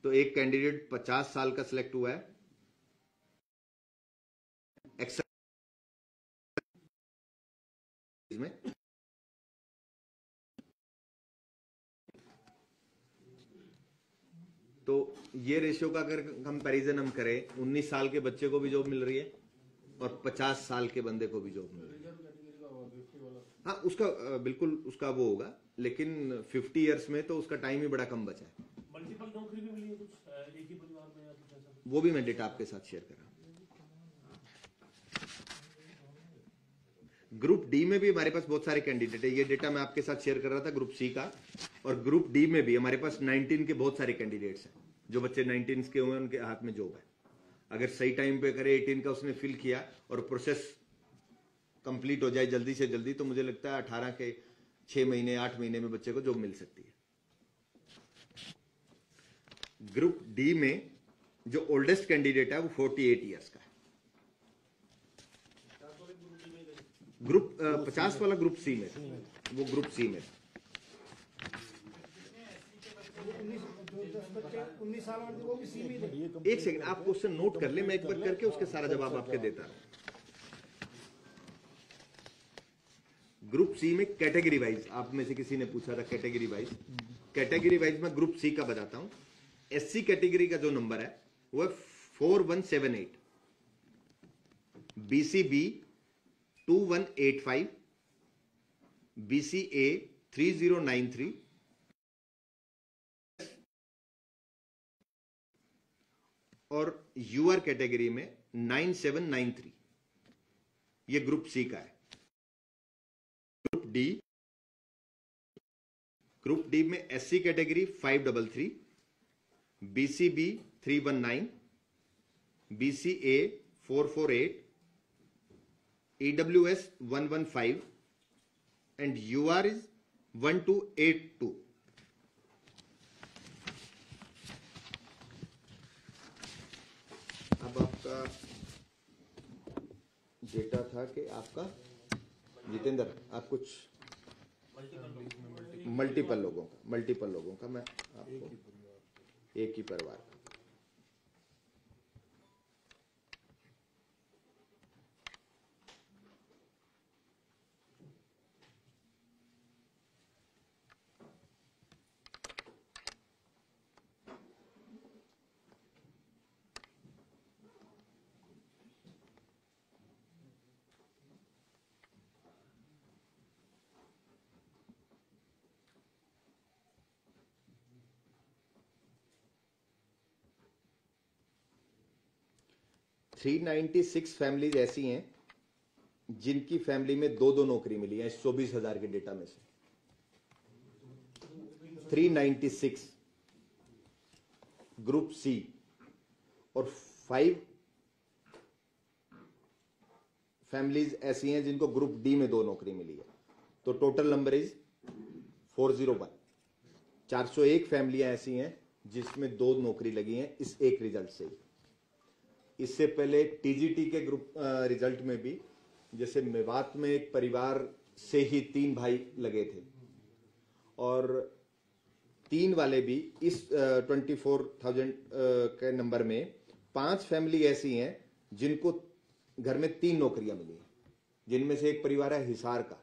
तो एक कैंडिडेट 50 साल का सिलेक्ट हुआ है, में तो ये रेशियो का अगर कंपैरिजन हम करें, 19 साल के बच्चे को भी जॉब मिल रही है और 50 साल के बंदे को भी जॉब मिल रही है। हाँ, उसका बिल्कुल उसका वो होगा, लेकिन 50 इयर्स में तो उसका टाइम ही बड़ा कम बचा है। मल्टीपल नौकरी भी मिली है कुछ एक ही परिवार में या कुछ ऐसा? वो भी मैं डेटा आपके साथ शेयर कर रहा हूं। ग्रुप डी में भी हमारे पास बहुत सारे कैंडिडेट है, ये डेटा मैं आपके साथ शेयर कर रहा था ग्रुप सी का, और ग्रुप डी में भी हमारे पास 19 के बहुत सारे कैंडिडेट्स हैं। जो बच्चे 19 के हुए हैं उनके हाथ में जॉब है। अगर सही टाइम पे करे, 18 का उसने फिल किया और प्रोसेस कंप्लीट हो जाए जल्दी से जल्दी, तो मुझे लगता है 18 के 6 महीने 8 महीने में बच्चे को जॉब मिल सकती है। ग्रुप डी में जो ओल्डेस्ट कैंडिडेट है वो 48 ईयर्स का है। ग्रुप 50 वाला ग्रुप सी में, वो ग्रुप सी में 19 साल वाले वो भी सी में है। एक सेकंड आप क्वेश्चन नोट कर ले, मैं एक बार करके उसके सारा जवाब आपके देता हूं। ग्रुप सी में कैटेगरी वाइज, आप में से किसी ने पूछा था कैटेगरी वाइज, कैटेगरी वाइज में ग्रुप सी का बताता हूं। एससी कैटेगरी का जो नंबर है वो है 4178, बीसीबी 2185, बीसीए 3093, और यूआर कैटेगरी में 9793। ये ग्रुप सी का है। ग्रुप डी में SC category 533, BCB 319, BCA 448, EWS 115 and UR is 1282। अब आपका डेटा था कि आपका जितेंद्र, आप कुछ मल्टीपल लोगों का मैं आपको एक ही परिवार का 396 फैमिलीज ऐसी हैं जिनकी फैमिली में दो दो नौकरी मिली है इस 24,000 के डेटा में से। 396 ग्रुप सी, और 5 फैमिलीज ऐसी हैं जिनको ग्रुप डी में दो नौकरी मिली है। तो टोटल नंबर इज 401। 401 फैमिलियां ऐसी हैं जिसमें दो नौकरी लगी हैं इस एक रिजल्ट से ही। इससे पहले टीजीटी के ग्रुप रिजल्ट में भी जैसे मेवात में एक परिवार से ही 3 भाई लगे थे, और 3 वाले भी इस 24,000 के नंबर में 5 फैमिली ऐसी हैं जिनको घर में 3 नौकरियां मिली हैं, जिनमें से एक परिवार है हिसार का,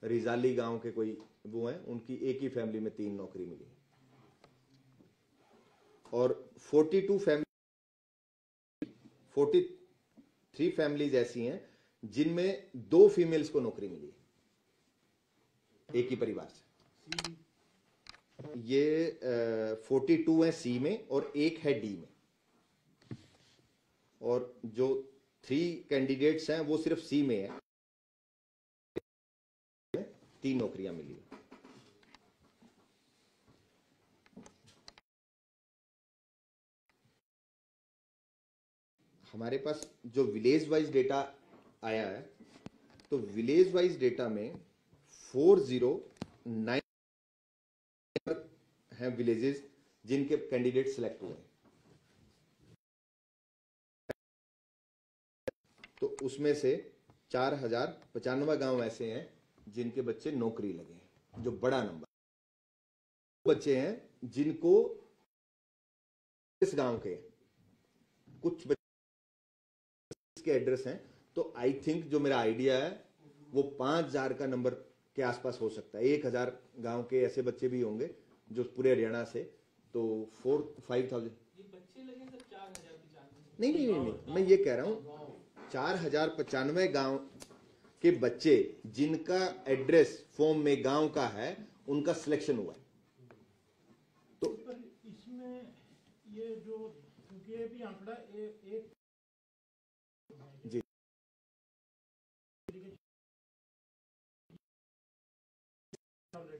रिजाली गांव के कोई वो हैं, उनकी एक ही फैमिली में 3 नौकरी मिली है। और 43 फैमिलीज ऐसी हैं जिनमें 2 फीमेल्स को नौकरी मिली है एक ही परिवार से। ये 42 है सी में और एक है डी में, और जो 3 कैंडिडेट्स हैं वो सिर्फ सी में है, 3 नौकरियां मिली है। हमारे पास जो विलेज वाइज डेटा आया है, तो विलेज वाइज डेटा में 409 हैं विलेजेस जिनके कैंडिडेट सिलेक्ट हुए हैं। तो उसमें से 4,095 गांव ऐसे हैं जिनके बच्चे नौकरी लगे हैं, जो बड़ा नंबर। बच्चे हैं जिनको इस गांव के कुछ बच्चे के एड्रेस हैं, तो आई थिंक जो मेरा आइडिया है वो 5,000 का नंबर के आसपास हो सकता है। 1,000 गांव के ऐसे बच्चे भी होंगे जो पूरे हरियाणा से, तो 4-5,000 नहीं, मैं ये कह रहा हूं 4,095 गांव के बच्चे जिनका एड्रेस फॉर्म में गांव का है, उनका सिलेक्शन हुआ है। तो इसमें ये जो, क्योंकि ये भी आंकड़ा एक जी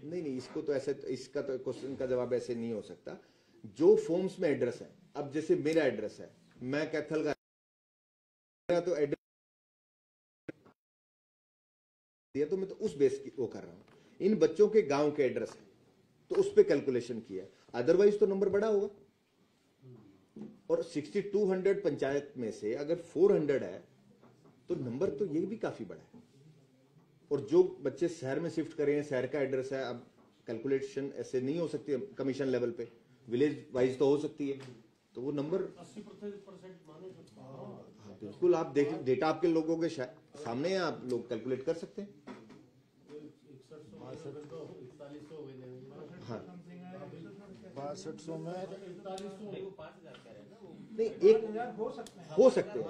नहीं, इसको तो ऐसे, इसका तो क्वेश्चन का जवाब ऐसे नहीं हो सकता। जो फॉर्म्स में एड्रेस है, अब जैसे मेरा एड्रेस है, मैं कैथल का, मेरा तो एड्रेस दिया, तो मैं तो उस बेस की वो कर रहा हूं। इन बच्चों के गांव के एड्रेस है तो उस पे कैलकुलेशन किया, अदरवाइज तो नंबर बड़ा होगा। और 6200 पंचायत में से अगर 400 है तो नंबर तो ये भी काफी बड़ा है। और जो बच्चे शहर में शिफ्ट करे हैं, शहर का एड्रेस है, अब कैलकुलेशन ऐसे नहीं हो सकती कमीशन लेवल पे, विलेज वाइज तो हो सकती है, तो वो नंबर 80% मानो सकता है। हाँ, बिल्कुल। आप देख, डेटा आपके लोगों के सामने है, आप लोग कैलकुलेट कर सकते हैं। हाँ 6200 में नहीं, एक हो सकते हैं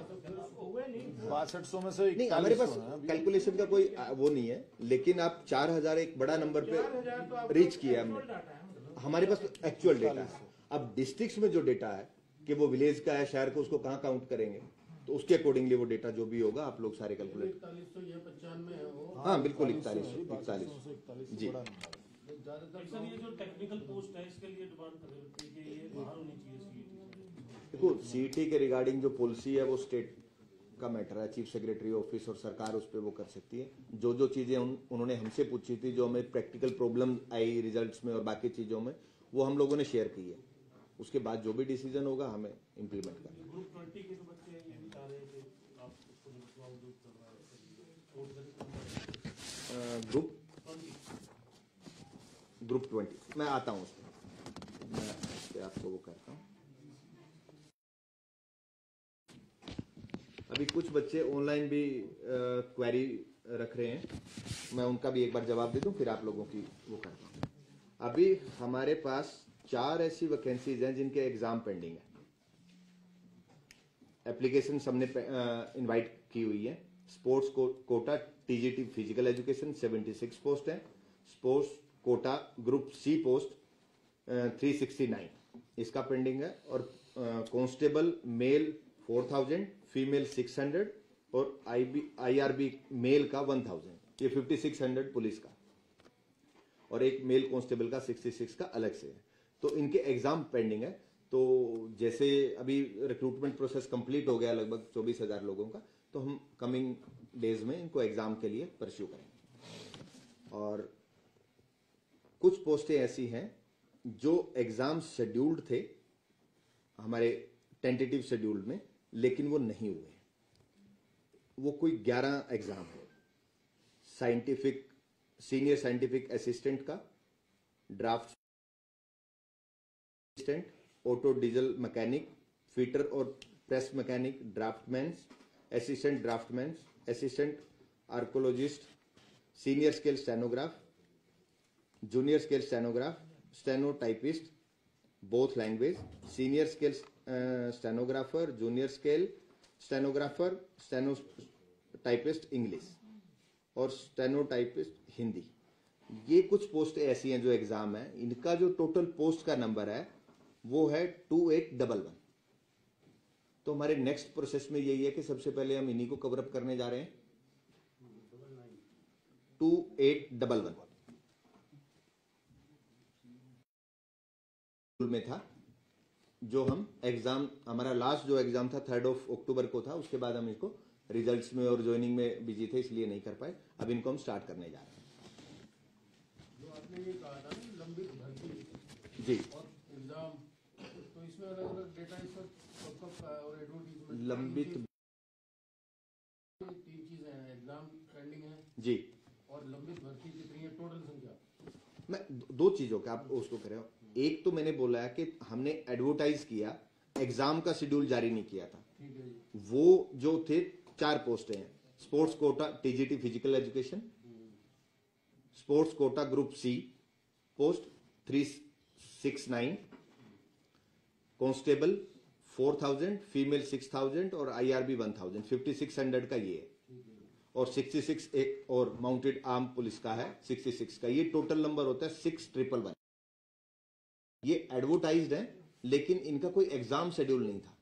6200 में से नहीं, हमारे पास कैलकुलेशन का कोई वो नहीं है, लेकिन आप 4,000 एक बड़ा नंबर पे रीच किया हमने। हमारे पास एक्चुअल डेटा है। अब डिस्ट्रिक्ट्स में जो डेटा है कि वो विलेज का है, शहर को, उसको कहाँ काउंट करेंगे, तो उसके अकॉर्डिंगली वो डेटा जो भी होगा आप लोग सारे कैलकुलेट। हाँ बिल्कुल, 41 जी। सर ये जो टेक्निकल पोस्ट है इसके लिए डिमांड कर रहे थे कि ये बाहर होनी चाहिए सीईटी। देखो, सीईटी के रिगार्डिंग जो पॉलिसी है वो स्टेट का मैटर है, चीफ सेक्रेटरी ऑफिस और सरकार उस पर वो कर सकती है। जो जो चीजें उन्होंने हमसे पूछी थी, जो हमें प्रैक्टिकल प्रॉब्लम आई रिजल्ट्स में और बाकी चीजों में, वो हम लोगों ने शेयर की है। उसके बाद जो भी डिसीजन होगा हमें इम्प्लीमेंट करना है। ग्रुप 20 के जो बच्चे हैं ये भी चाह रहे हैं कि आप उसको बावजूद कर रहा है ग्रुप 20 मैं आता हूँ उसमें, मैं आपको वो करता हूँ। अभी कुछ बच्चे ऑनलाइन भी क्वेरी रख रहे हैं, मैं उनका भी एक बार जवाब दे दूं, फिर आप लोगों की वो करता हूँ। अभी हमारे पास 4 ऐसी वैकेंसीज हैं जिनके एग्जाम पेंडिंग है। एप्लीकेशन सबने इनवाइट की हुई है। Sports quota TGT physical education 76 post है। Sports quota group C post 369 इसका पेंडिंग है। और कांस्टेबल मेल 4000, फीमेल 600 और IRB मेल का 1000, ये 5600 पुलिस का, और एक मेल कांस्टेबल का 66 का अलग से है। तो इनके एग्जाम पेंडिंग है। तो जैसे अभी रिक्रूटमेंट प्रोसेस कंप्लीट हो गया लगभग 24,000 लोगों का, तो हम कमिंग डेज में इनको एग्जाम के लिए परस्यू करेंगे। और कुछ पोस्टें ऐसी हैं जो एग्जाम शेड्यूल्ड थे हमारे टेंटेटिव शेड्यूल में, लेकिन वो नहीं हुए। वो कोई 11 एग्जाम है। सीनियर साइंटिफिक असिस्टेंट का, draft assistant, auto diesel mechanic, fitter और press mechanic, draftman, assistant draftman, assistant archaeologist, senior scale stenograph, junior scale stenograph, stenotypist both language, senior scale stenographer, junior scale stenographer, stenotypist English और stenotypist Hindi. ये कुछ post ऐसी हैं जो exam है। इनका जो टोटल पोस्ट का नंबर है वो है 2811। तो हमारे नेक्स्ट प्रोसेस में यही है कि सबसे पहले हम इन्हीं को कवर अप करने जा रहे हैं। 2811 में था जो हम एग्जाम, हमारा लास्ट जो एग्जाम था 3 अक्टूबर को था। उसके बाद हम इसको रिजल्ट्स में और ज्वाइनिंग में बिजी थे, इसलिए नहीं कर पाए। अब इनको हम स्टार्ट करने जा रहे हैं। जो आपने ये कहा था ना लंबित भर्ती जी, और एग्जाम, तो इसमें अलग अलग डेटा कब और एडवर्टीजमेंट लंबित 3 चीजें हैं, एग्जाम पेंडिंग है जी, और लंबित भर्ती कितनी है, टोटल संख्या। मैं 2 चीजों का आप उसको कह रहे हो। एक तो मैंने बोला है कि हमने एडवर्टाइज किया, एग्जाम का शेड्यूल जारी नहीं किया था। ठीक है जी। वो जो थे 4 पोस्टें हैं। Sports quota TGT physical education, sports quota group C post 369, constable 4000, female 6000 और IRB 1000, 5600 का ये है। और 66 एक और माउंटेड आर्म पुलिस का है 66 का। ये टोटल नंबर होता है 6111। ये एडवर्टाइज्ड है, लेकिन इनका कोई एग्जाम शेड्यूल नहीं था।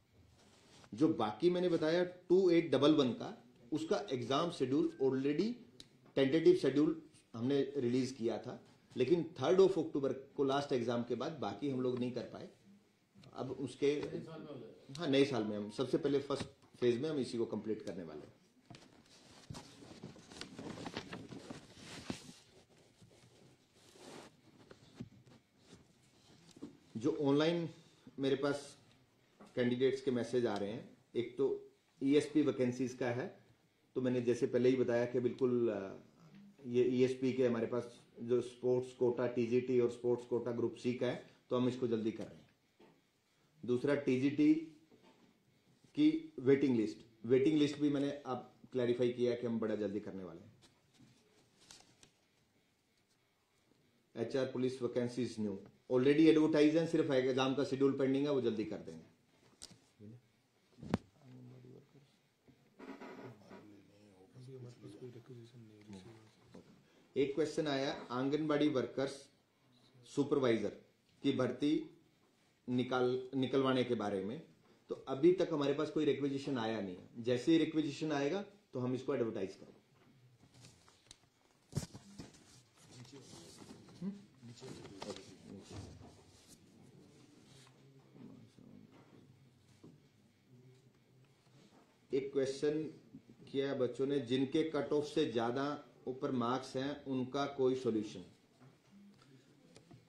जो बाकी मैंने बताया 2811 का, उसका exam schedule already tentative schedule हमने रिलीज किया था, लेकिन 3 अक्टूबर को लास्ट एग्जाम के बाद बाकी हम लोग नहीं कर पाए। अब उसके हाँ, नए साल में हम सबसे पहले फर्स्ट फेज में हम इसी को कंप्लीट करने वाले हैं। जो ऑनलाइन मेरे पास कैंडिडेट्स के मैसेज आ रहे हैं, एक तो ESP वैकेंसीज का है। तो मैंने जैसे पहले ही बताया कि बिल्कुल ये ESP के हमारे पास जो स्पोर्ट्स कोटा TGT और स्पोर्ट्स कोटा ग्रुप C का है, तो हम इसको जल्दी कर रहे हैं। दूसरा TGT की वेटिंग लिस्ट भी मैंने आप क्लैरिफाई किया कि हम बड़ा जल्दी करने वाले हैं। HR police vacancies new already advertise हैं, सिर्फ एग्जाम का शेड्यूल पेंडिंग है, वो जल्दी कर देंगे। एक क्वेश्चन आया आंगनबाड़ी वर्कर्स सुपरवाइजर की भर्ती निकलवाने के बारे में। तो अभी तक हमारे पास कोई रिक्वेजिशन आया नहीं है। जैसे ही रिक्वेजिशन आएगा तो हम इसको एडवर्टाइज करेंगे। एक क्वेश्चन किया बच्चों ने, जिनके कट ऑफ से ज्यादा ऊपर मार्क्स हैं उनका कोई सॉल्यूशन।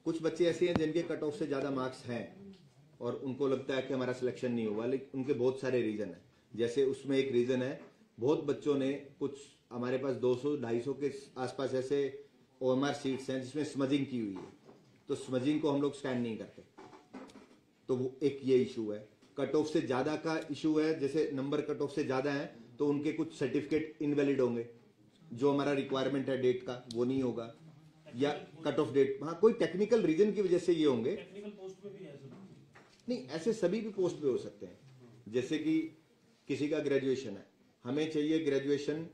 कुछ बच्चे ऐसे हैं जिनके कट ऑफ से ज्यादा मार्क्स हैं और उनको लगता है कि हमारा सिलेक्शन नहीं हुआ, लेकिन उनके बहुत सारे रीजन हैं। जैसे उसमें एक रीजन है, बहुत बच्चों ने, कुछ हमारे पास 200-250 के आसपास ऐसे OMR सीट्स हैं जिसमें स्मजिंग की हुई है, तो स्मजिंग को हम लोग स्कैन नहीं करते। तो वो एक ये इशू है। कट ऑफ से ज्यादा का इशू है, जैसे नंबर कट ऑफ से ज्यादा है तो उनके कुछ सर्टिफिकेट इनवैलिड होंगे, जो हमारा रिक्वायरमेंट है डेट का वो नहीं होगा, या कट ऑफ डेट, हाँ कोई टेक्निकल रीजन की वजह से ये होंगे। टेक्निकल पोस्ट पे भी है सर? नहीं, ऐसे सभी भी पोस्ट पे हो सकते हैं। जैसे कि किसी का ग्रेजुएशन है, हमें चाहिए ग्रेजुएशन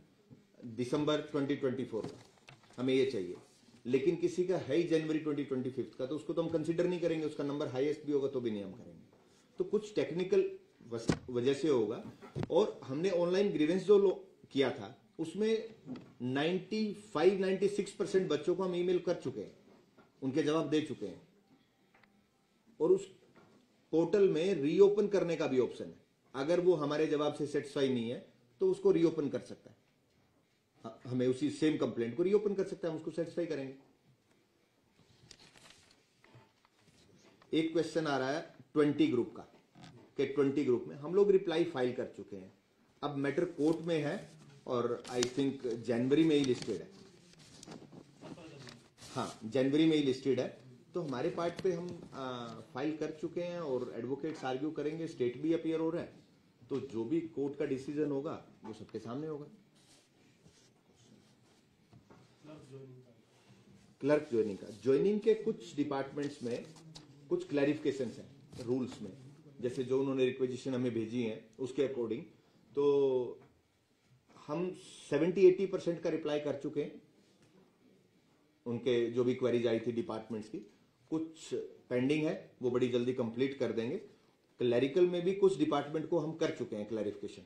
दिसंबर 2024 का, हमें ये चाहिए, लेकिन किसी का है ही जनवरी 2025 का, तो उसको तो हम कंसिडर नहीं करेंगे। उसका नंबर हाईएस्ट भी होगा तो भी नहीं हम करेंगे। तो कुछ टेक्निकल वजह से होगा। और हमने ऑनलाइन ग्रीवेंस जो किया था उसमें 95-96% बच्चों को हम ईमेल कर चुके हैं, उनके जवाब दे चुके हैं। और उस पोर्टल में रीओपन करने का भी ऑप्शन है, अगर वो हमारे जवाब से सेटिस्फाई नहीं है तो उसको रीओपन कर सकता है, हमें उसी सेम कंप्लेंट को रीओपन कर सकता है, हम उसको सेटिस्फाई करेंगे। एक क्वेश्चन आ रहा है 20 ग्रुप का, कि 20 ग्रुप में हम लोग रिप्लाई फाइल कर चुके हैं, अब मैटर कोर्ट में है और आई थिंक जनवरी में ही लिस्टेड है। हाँ, जनवरी में ही लिस्टेड है, तो हमारे पार्ट पे हम फाइल कर चुके हैं और एडवोकेट्स आर्ग्यू करेंगे, स्टेट भी अपीयर हो रहा है, तो जो भी कोर्ट का डिसीजन होगा वो सबके सामने होगा। क्लर्क ज्वाइनिंग के कुछ डिपार्टमेंट्स में कुछ क्लैरिफिकेशन हैं रूल्स में, जैसे जो उन्होंने रिक्वेजिशन हमें भेजी है उसके अकॉर्डिंग, तो हम 70-80% का रिप्लाई कर चुके हैं उनके जो भी क्वेरीज आई थी डिपार्टमेंट्स की। कुछ पेंडिंग है, वो बड़ी जल्दी कंप्लीट कर देंगे। क्लैरिकल में भी कुछ डिपार्टमेंट को हम कर चुके हैं क्लैरिफिकेशन,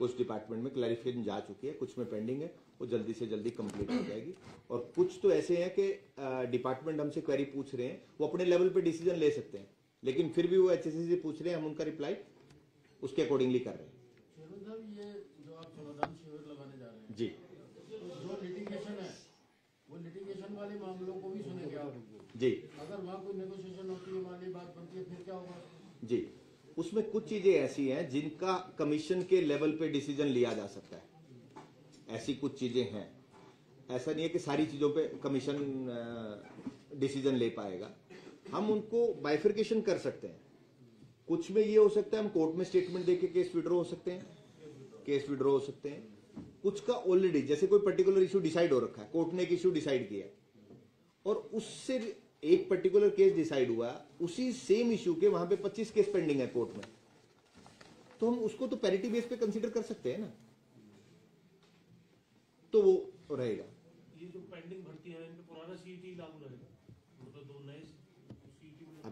कुछ डिपार्टमेंट में क्लैरिफिकेशन जा चुकी है, कुछ में पेंडिंग है, वो जल्दी से जल्दी कंप्लीट हो जाएगी। और कुछ तो ऐसे हैं कि डिपार्टमेंट हमसे क्वेरी पूछ रहे हैं, वो अपने लेवल पे डिसीजन ले सकते हैं, लेकिन फिर भी वो HSC से पूछ रहे हैं, हम उनका रिप्लाई उसके अकॉर्डिंगली कर रहे हैं। ये जो आप समाधान शिविर लगाने जा रहे हैं जी, जो लिटिगेशन है वो लिटिगेशन वाले मामलों को भी सुनेंगे आप जी, अगर वहाँ कोई नेगोशिएशन होती है, माली बात बनती है, फिर क्या होगा? जी, उसमें कुछ चीजें ऐसी हैं जिनका कमीशन के लेवल पे डिसीजन लिया जा सकता है, ऐसी कुछ चीजें हैं। ऐसा नहीं है कि सारी चीजों पे कमीशन डिसीजन ले पाएगा, हम उनको बाइफिकेशन कर सकते हैं। कुछ में ये हो सकता है हम कोर्ट में स्टेटमेंट देके केस विड्रॉ हो सकते हैं, कुछ का ऑलरेडी जैसे कोई पर्टिकुलर इशू डिसाइड हो रखा है, कोर्ट ने एक इशू डिसाइड किया और उससे एक पर्टिकुलर केस डिसाइड हुआ, उसी सेम इशू के वहां पे 25 केस पेंडिंग है कोर्ट में, तो हम उसको तो पैरिटी बेस पे कंसीडर कर सकते हैं ना, तो वो रहेगा। ये जो पेंडिंग भर्ती है इनका पुराना CET लागू रहेगा, मतलब दो नए CET में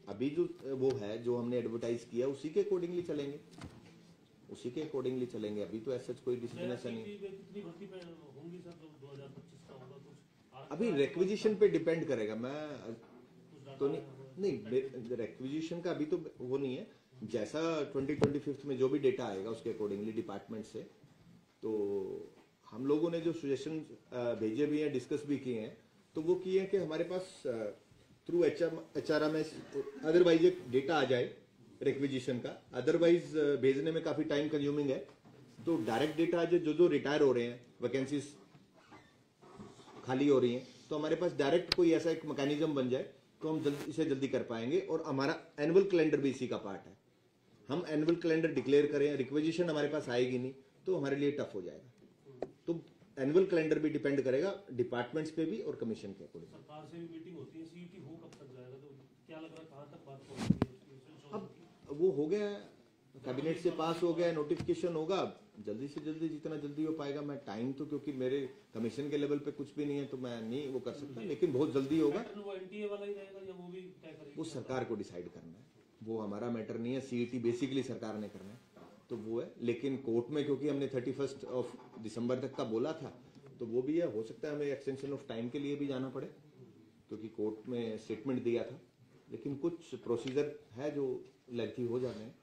अभी जो वो है जो हमने एडवर्टाइज किया उसी के अकॉर्डिंगली चलेंगे, अभी तो ऐसा कोई डिसीजन ऐसा नहीं। कितनी भर्ती पे होंगी सर, 2025 का होगा कुछ? अभी रिक्विजिशन पे डिपेंड करेगा, मैं तो नहीं रिक्विजिशन का अभी तो वो नहीं है, जैसा 2025 में जो भी डेटा आएगा उसके अकॉर्डिंगली डिपार्टमेंट से, तो हम लोगों ने जो सजेशन भेजे भी हैं, डिस्कस भी किए हैं, तो वो किए हैं कि हमारे पास थ्रू HRMS अदरवाइज एक डेटा आ जाए रिक्विजिशन का, अदरवाइज भेजने में काफी टाइम कंज्यूमिंग है, तो डायरेक्ट डेटा आ जाए, जो रिटायर हो रहे हैं, वैकेंसीज खाली हो रही हैं, तो हमारे पास डायरेक्ट कोई ऐसा एक मैकेनिज्म बन जाए तो हम इसे जल्दी कर पाएंगे। और हमारा एनुअल कैलेंडर भी इसी का पार्ट है, हम एनुअल कैलेंडर डिक्लेयर करें, रिक्विजिशन हमारे पास आएगी नहीं तो हमारे लिए टफ हो जाएगा। तो एनुअल कैलेंडर भी डिपेंड करेगा डिपार्टमेंट्स पे भी और कमीशन के अकॉर्डिंग। सरकार से भी मीटिंग होती है, CET हो कब तक जाएगा, तो क्या लग रहा है कहाँ तक बात पहुंचेगी? अब वो हो गया, कैबिनेट से पास हो गया, नोटिफिकेशन होगा, जल्दी से जल्दी जितना जल्दी हो पाएगा। मैं टाइम तो क्योंकि मेरे कमीशन के लेवल पे कुछ भी नहीं है तो मैं नहीं वो कर सकता, लेकिन बहुत जल्दी होगा। वो NTA वाला ही रहेगा या वो भी तय करेगी? वो सरकार को डिसाइड करना है, वो हमारा मैटर नहीं है। CET बेसिकली सरकार ने करना है, तो वो है। लेकिन कोर्ट में क्योंकि हमने 31 दिसंबर तक का बोला था, तो वो भी है, हो सकता है हमें एक्सटेंशन ऑफ टाइम के लिए भी जाना पड़े, क्योंकि कोर्ट में स्टेटमेंट दिया था। लेकिन कुछ प्रोसीजर है जो लेंथी हो जाने हैं।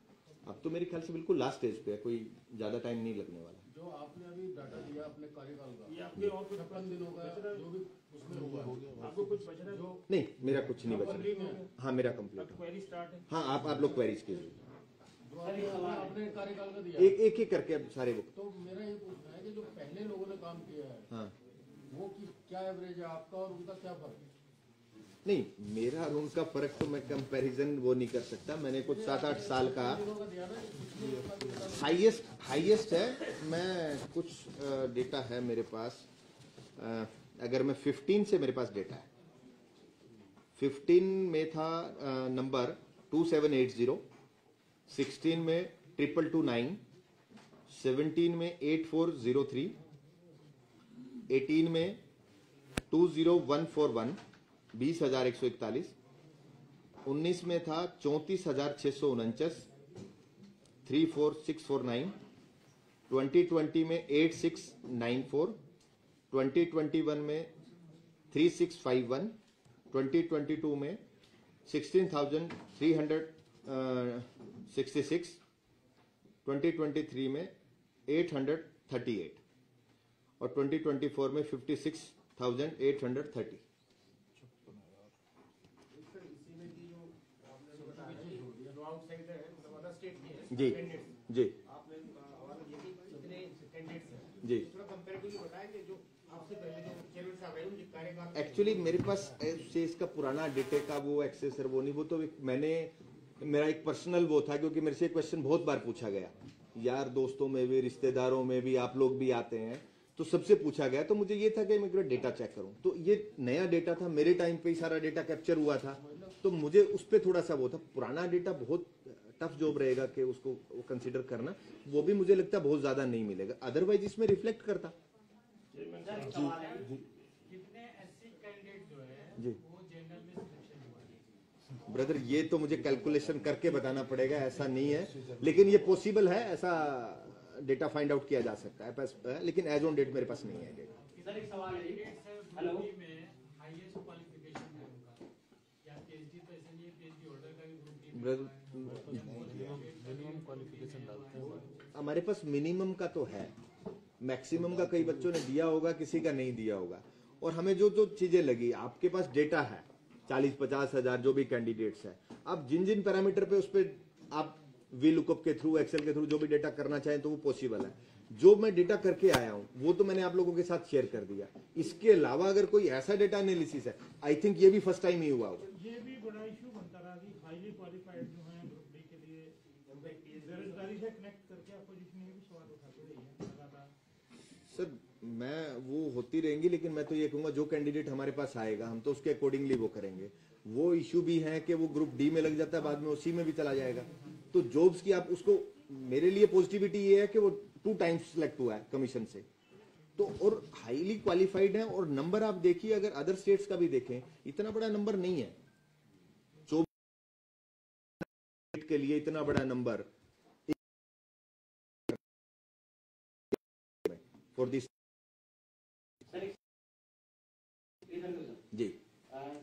अब तो मेरे ख्याल से बिल्कुल लास्ट स्टेज पे है, कोई ज्यादा टाइम नहीं लगने वाला। जो आपने अभी डाटा दिया अपने कार्यकाल का, ये आपके और कुछ 56 दिन होगा, जो भी उसमें होगा, आपको कुछ बच रहा है? जो नहीं, मेरा कुछ नहीं बच रहा। हाँ, मेरा कंप्लीट है। क्वेरी स्टार्ट है। हाँ, आप लोग क्वेरीज कीजिए, जो आपने अपने कार्यकाल का दिया, एक एक करके अब सारे बुक। तो मेरा ये पूछना है कि जो पहले लोगों ने काम किया है, हाँ, वो क्या एवरेज है आपका और उनका क्या फर्क है? नहीं, मेरा और उनका फर्क तो मैं कंपैरिजन वो नहीं कर सकता। मैंने कुछ 7-8 साल का हाईएस्ट है। मैं कुछ डेटा है मेरे पास, अगर मैं 15 से मेरे पास डेटा है, 15 में था नंबर 2780, 16 में 2229, 17 में 8403, 18 में 20141, 20,141, 19 में था 34,649, 34649, 2020 में 8694, 2021 में 3651, 2022 में 16,366, 2023 में 838 और 2024 में 56,830। जी जी जी एक्चुअली मेरे पास इसका पुराना डेटा का वो एक्सेस है, वो नहीं, वो तो मेरा एक पर्सनल वो था, क्योंकि मेरे से क्वेश्चन बहुत बार पूछा गया, यार दोस्तों में भी, रिश्तेदारों में भी, आप लोग भी आते हैं तो सबसे पूछा गया, तो मुझे ये था कि मैं डेटा चेक करूं। तो ये नया डेटा था, मेरे टाइम पे ही सारा डेटा कैप्चर हुआ था, तो मुझे उस पर थोड़ा सा वो था। पुराना डेटा बहुत टफ जॉब रहेगा कि उसको कंसीडर करना, वो भी मुझे लगता है बहुत ज्यादा नहीं मिलेगा, अदरवाइज इसमें रिफ्लेक्ट करता। जी ब्रदर, ये तो मुझे कैलकुलेशन करके बताना पड़ेगा, ऐसा नहीं है, लेकिन ये पॉसिबल है, ऐसा डेटा फाइंड आउट किया जा सकता है, लेकिन एज ऑन डेट मेरे पास नहीं है डेटा। सर एक सवाल है, हेलो में हाईएस्ट क्वालिफिकेशन है उनका, या पीएचडी तो ऐसे नहीं है, पीएचडी होल्डर का भी ग्रुप डी मिनिमम क्वालिफिकेशन डालते हैं हमारे पास। मिनिमम का तो है, मैक्सिमम का कई बच्चों ने दिया होगा, किसी का नहीं दिया होगा। और हमें जो जो चीजें लगी, आपके पास डेटा है 40-50 हजार जो भी कैंडिडेट्स है, आप जिन जिन पैरामीटर पे उस पर आप वी लुकअप के थ्रू, एक्सेल के थ्रू जो भी डेटा करना चाहें तो वो पॉसिबल है। जो मैं डेटा करके आया हूं वो तो मैंने आप लोगों के साथ शेयर कर दिया। इसके अलावा अगर कोई ऐसा डेटा एनालिसिस है, आई थिंक ये भी फर्स्ट टाइम ही हुआ होगा। ये भी बड़ा इशू बनता रहा कि हाईली क्वालिफाइड जो हैं ग्रुप डी के लिए बेरोजगारी से कनेक्ट करके अपोजिशन ये भी सवाल उठाते रही है लगातार। सर मैं वो होती रहेंगी, लेकिन मैं तो ये कहूंगा जो कैंडिडेट हमारे पास आएगा हम तो उसके अकॉर्डिंगली वो करेंगे। वो इशू भी है कि वो ग्रुप डी में लग जाता है, बाद में उसी में भी चला जाएगा। तो जॉब्स की आप उसको, मेरे लिए पॉजिटिविटी ये है कि वो 2 टाइम्स सिलेक्ट हुआ है कमीशन से, तो और हाईली क्वालिफाइड है। और नंबर आप देखिए, अगर अदर स्टेट्स का भी देखें, इतना बड़ा नंबर नहीं है 24 के लिए, इतना बड़ा नंबर फॉर दिस। जी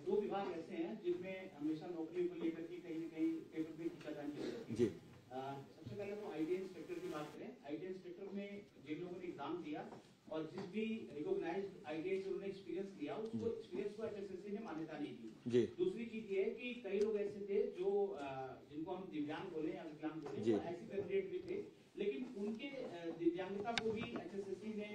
2 विभाग ऐसे हैं जिनमें हमेशा नौकरियों को लेकर के कहीं न कहीं पेपर में खींचातानी चल रही है। जी सबसे पहले तो आईटी इंस्पेक्टर की बात करें। आईटी इंस्पेक्टर में जिन लोगों ने एग्जाम दिया और जिस भी रिकॉग्नाइज्ड आईटीआई से उन्होंने एक्सपीरियंस लिया, उसको एक्सपीरियंस को एचएसएससी ने मान्यता नहीं दी। जी दूसरी चीज ये है कि कई लोग ऐसे थे जो जिनको हम दिव्यांग बोले या विकलांग बोले, जी। वो ऐसे कैंडिडेट भी थे, लेकिन उनके दिव्यांगता को भी एचएसएससी ने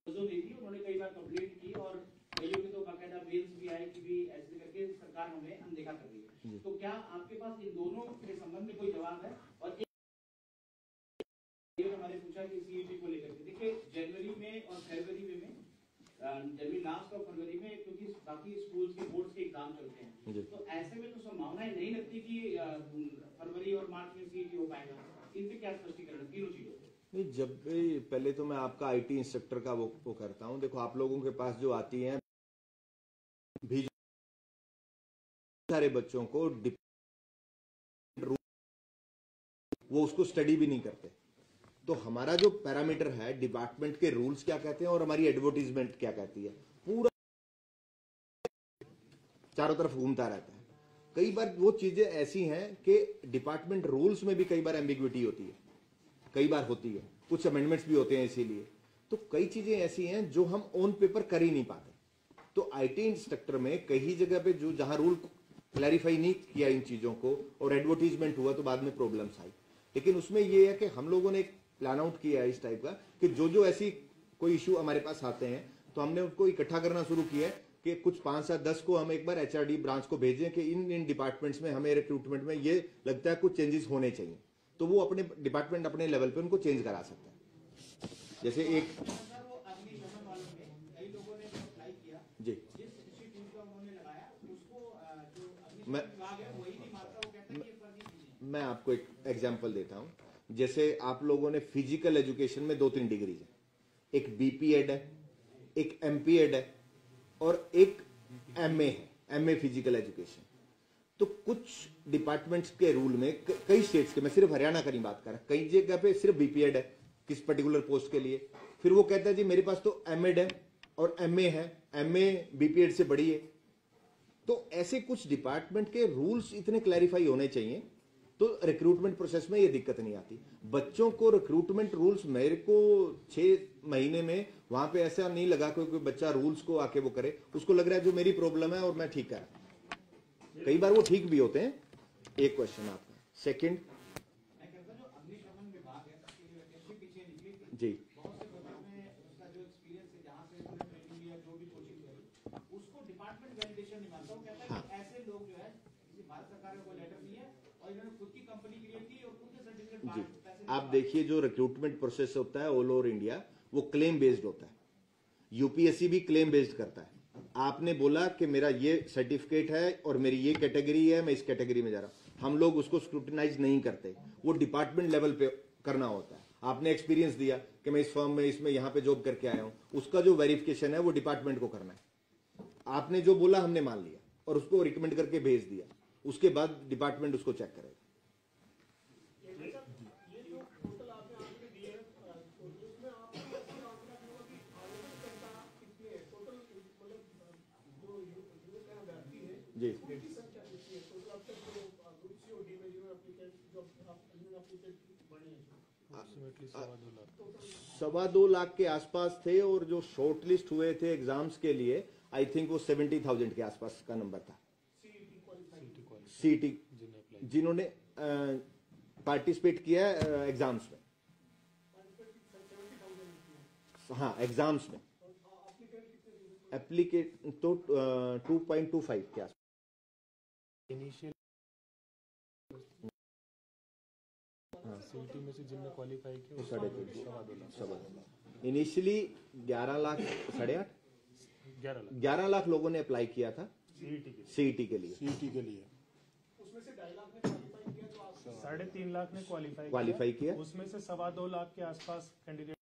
नहीं दी। उन्होंने कई बार कंप्लेंट की और कईयों के तो बाकायदा मेल्स भी आए कि भी ऐसे करके सरकार हमें अनदेखा कर रही है। तो क्या आपके पास इन दोनों के संबंध में कोई जवाब है? और एक हमारे पूछा कि सीईटी को लेकर के, देखिए जनवरी में और फरवरी में जनवरी लास्ट और फरवरी में, क्योंकि बाकी स्कूल्स के बोर्ड्स के एग्जाम चलते हैं, तो ऐसे में तो संभावनाएं नहीं लगती कि फरवरी और मार्च में सीईटी हो पाएगा। इन पे क्या स्पष्टीकरण तीनों चीजों? नहीं, जब भी पहले तो मैं आपका आईटी इंस्ट्रक्टर का वो करता हूं। देखो, आप लोगों के पास जो आती हैं भी सारे बच्चों को वो उसको स्टडी भी नहीं करते। तो हमारा जो पैरामीटर है, डिपार्टमेंट के रूल्स क्या कहते हैं और हमारी एडवर्टीजमेंट क्या कहती है, पूरा चारों तरफ घूमता रहता है। कई बार वो चीजें ऐसी हैं कि डिपार्टमेंट रूल्स में भी कई बार एम्बिग्विटी होती है, कई बार होती है, कुछ अमेंडमेंट्स भी होते हैं इसीलिए। तो कई चीजें ऐसी हैं जो हम ऑन पेपर कर ही नहीं पाते। तो आईटी इंस्ट्रक्टर में कई जगह पे जो जहां रूल क्लैरिफाई नहीं किया इन चीजों को और एडवर्टीजमेंट हुआ तो बाद में प्रॉब्लम्स आई। लेकिन उसमें ये है कि हम लोगों ने एक प्लान आउट किया है इस टाइप का कि जो जो ऐसी कोई इशू हमारे पास आते हैं तो हमने उसको इकट्ठा करना शुरू किया है कि कुछ 5 से 10 को हम एक बार एचआरडी ब्रांच को भेजें कि इन डिपार्टमेंट्स में हमें रिक्रूटमेंट में ये लगता है कुछ चेंजेस होने चाहिए। तो वो अपने डिपार्टमेंट अपने लेवल पे उनको चेंज करा सकता है। जैसे एक जी मैं आपको एक एग्जांपल देता हूं। जैसे आप लोगों ने फिजिकल एजुकेशन में 2-3 डिग्रीज है, एक बीपीएड है, एक एमपीएड है और एक एमए है, एमए फिजिकल एजुकेशन। तो कुछ डिपार्टमेंट्स के रूल में कई स्टेट्स के, मैं सिर्फ हरियाणा का नहीं बात कर रहा, कई जगह पे सिर्फ बीपीएड है किस पर्टिकुलर पोस्ट के लिए। फिर वो कहता है जी मेरे पास तो एमएड है और एमए है, एमए बीपीएड से बड़ी है। तो ऐसे कुछ डिपार्टमेंट के रूल्स इतने क्लैरिफाई होने चाहिए तो रिक्रूटमेंट प्रोसेस में ये दिक्कत नहीं आती। बच्चों को रिक्रूटमेंट रूल्स, मेरे को 6 महीने में वहां पे ऐसा नहीं लगा कोई बच्चा रूल्स को आके वो करे, उसको लग रहा है जो मेरी प्रॉब्लम है और मैं ठीक कर, कई बार वो ठीक भी होते हैं। एक क्वेश्चन आपका। सेकंड, मैं कहता हूं जो अग्निशमन विभाग है उसके लिए वैकेंसी पीछे निकली थी, जी बहुत से बच्चों में उसका जो एक्सपीरियंस है जहां से उन्होंने ट्रेनिंग लिया, जो भी कोचिंग करी, उसको डिपार्टमेंट वैलिडेशन नहीं मानता। वो कहता है कि ऐसे लोग जो है किसी भारत सरकार का कोई लेटर नहीं है और इन्होंने खुद की कंपनी क्रिएट की और खुद के सर्टिफिकेट जी, आप देखिए जो रिक्रूटमेंट प्रोसेस होता है ऑल ओवर इंडिया वो क्लेम बेस्ड होता है। यूपीएससी भी क्लेम बेस्ड करता है। आपने बोला कि मेरा ये सर्टिफिकेट है और मेरी ये कैटेगरी है, मैं इस कैटेगरी में जा रहा हूं, हम लोग उसको स्क्रूटिनाइज नहीं करते, वो डिपार्टमेंट लेवल पे करना होता है। आपने एक्सपीरियंस दिया कि मैं इस फर्म में इसमें यहां पे जॉब करके आया हूं, उसका जो वेरिफिकेशन है वो डिपार्टमेंट को करना है। आपने जो बोला हमने मान लिया और उसको रिकमेंड करके भेज दिया, उसके बाद डिपार्टमेंट उसको चेक करेगा। जी $2.25 लाख के आसपास थे और जो शॉर्टलिस्ट हुए थे एग्जाम्स के लिए आई थिंक वो 70,000 के आसपास का नंबर था। सीटी जिन्होंने पार्टिसिपेट किया एग्जाम्स में, हाँ एग्जाम्स में एप्लीकेट तो 2.25 के आसपास। इनिशियल सीईटी में से जिनने क्वालिफाई किया 2.5 इनिशियली 11 लाख 8.5 11 लाख लोगों ने अप्लाई किया था सीईटी के लिए। उसमें से 2.5 लाख ने क्वालिफाई किया, तो 3.5 लाख ने क्वालिफाई किया। उसमें से 2.25 लाख के आसपास कैंडिडेट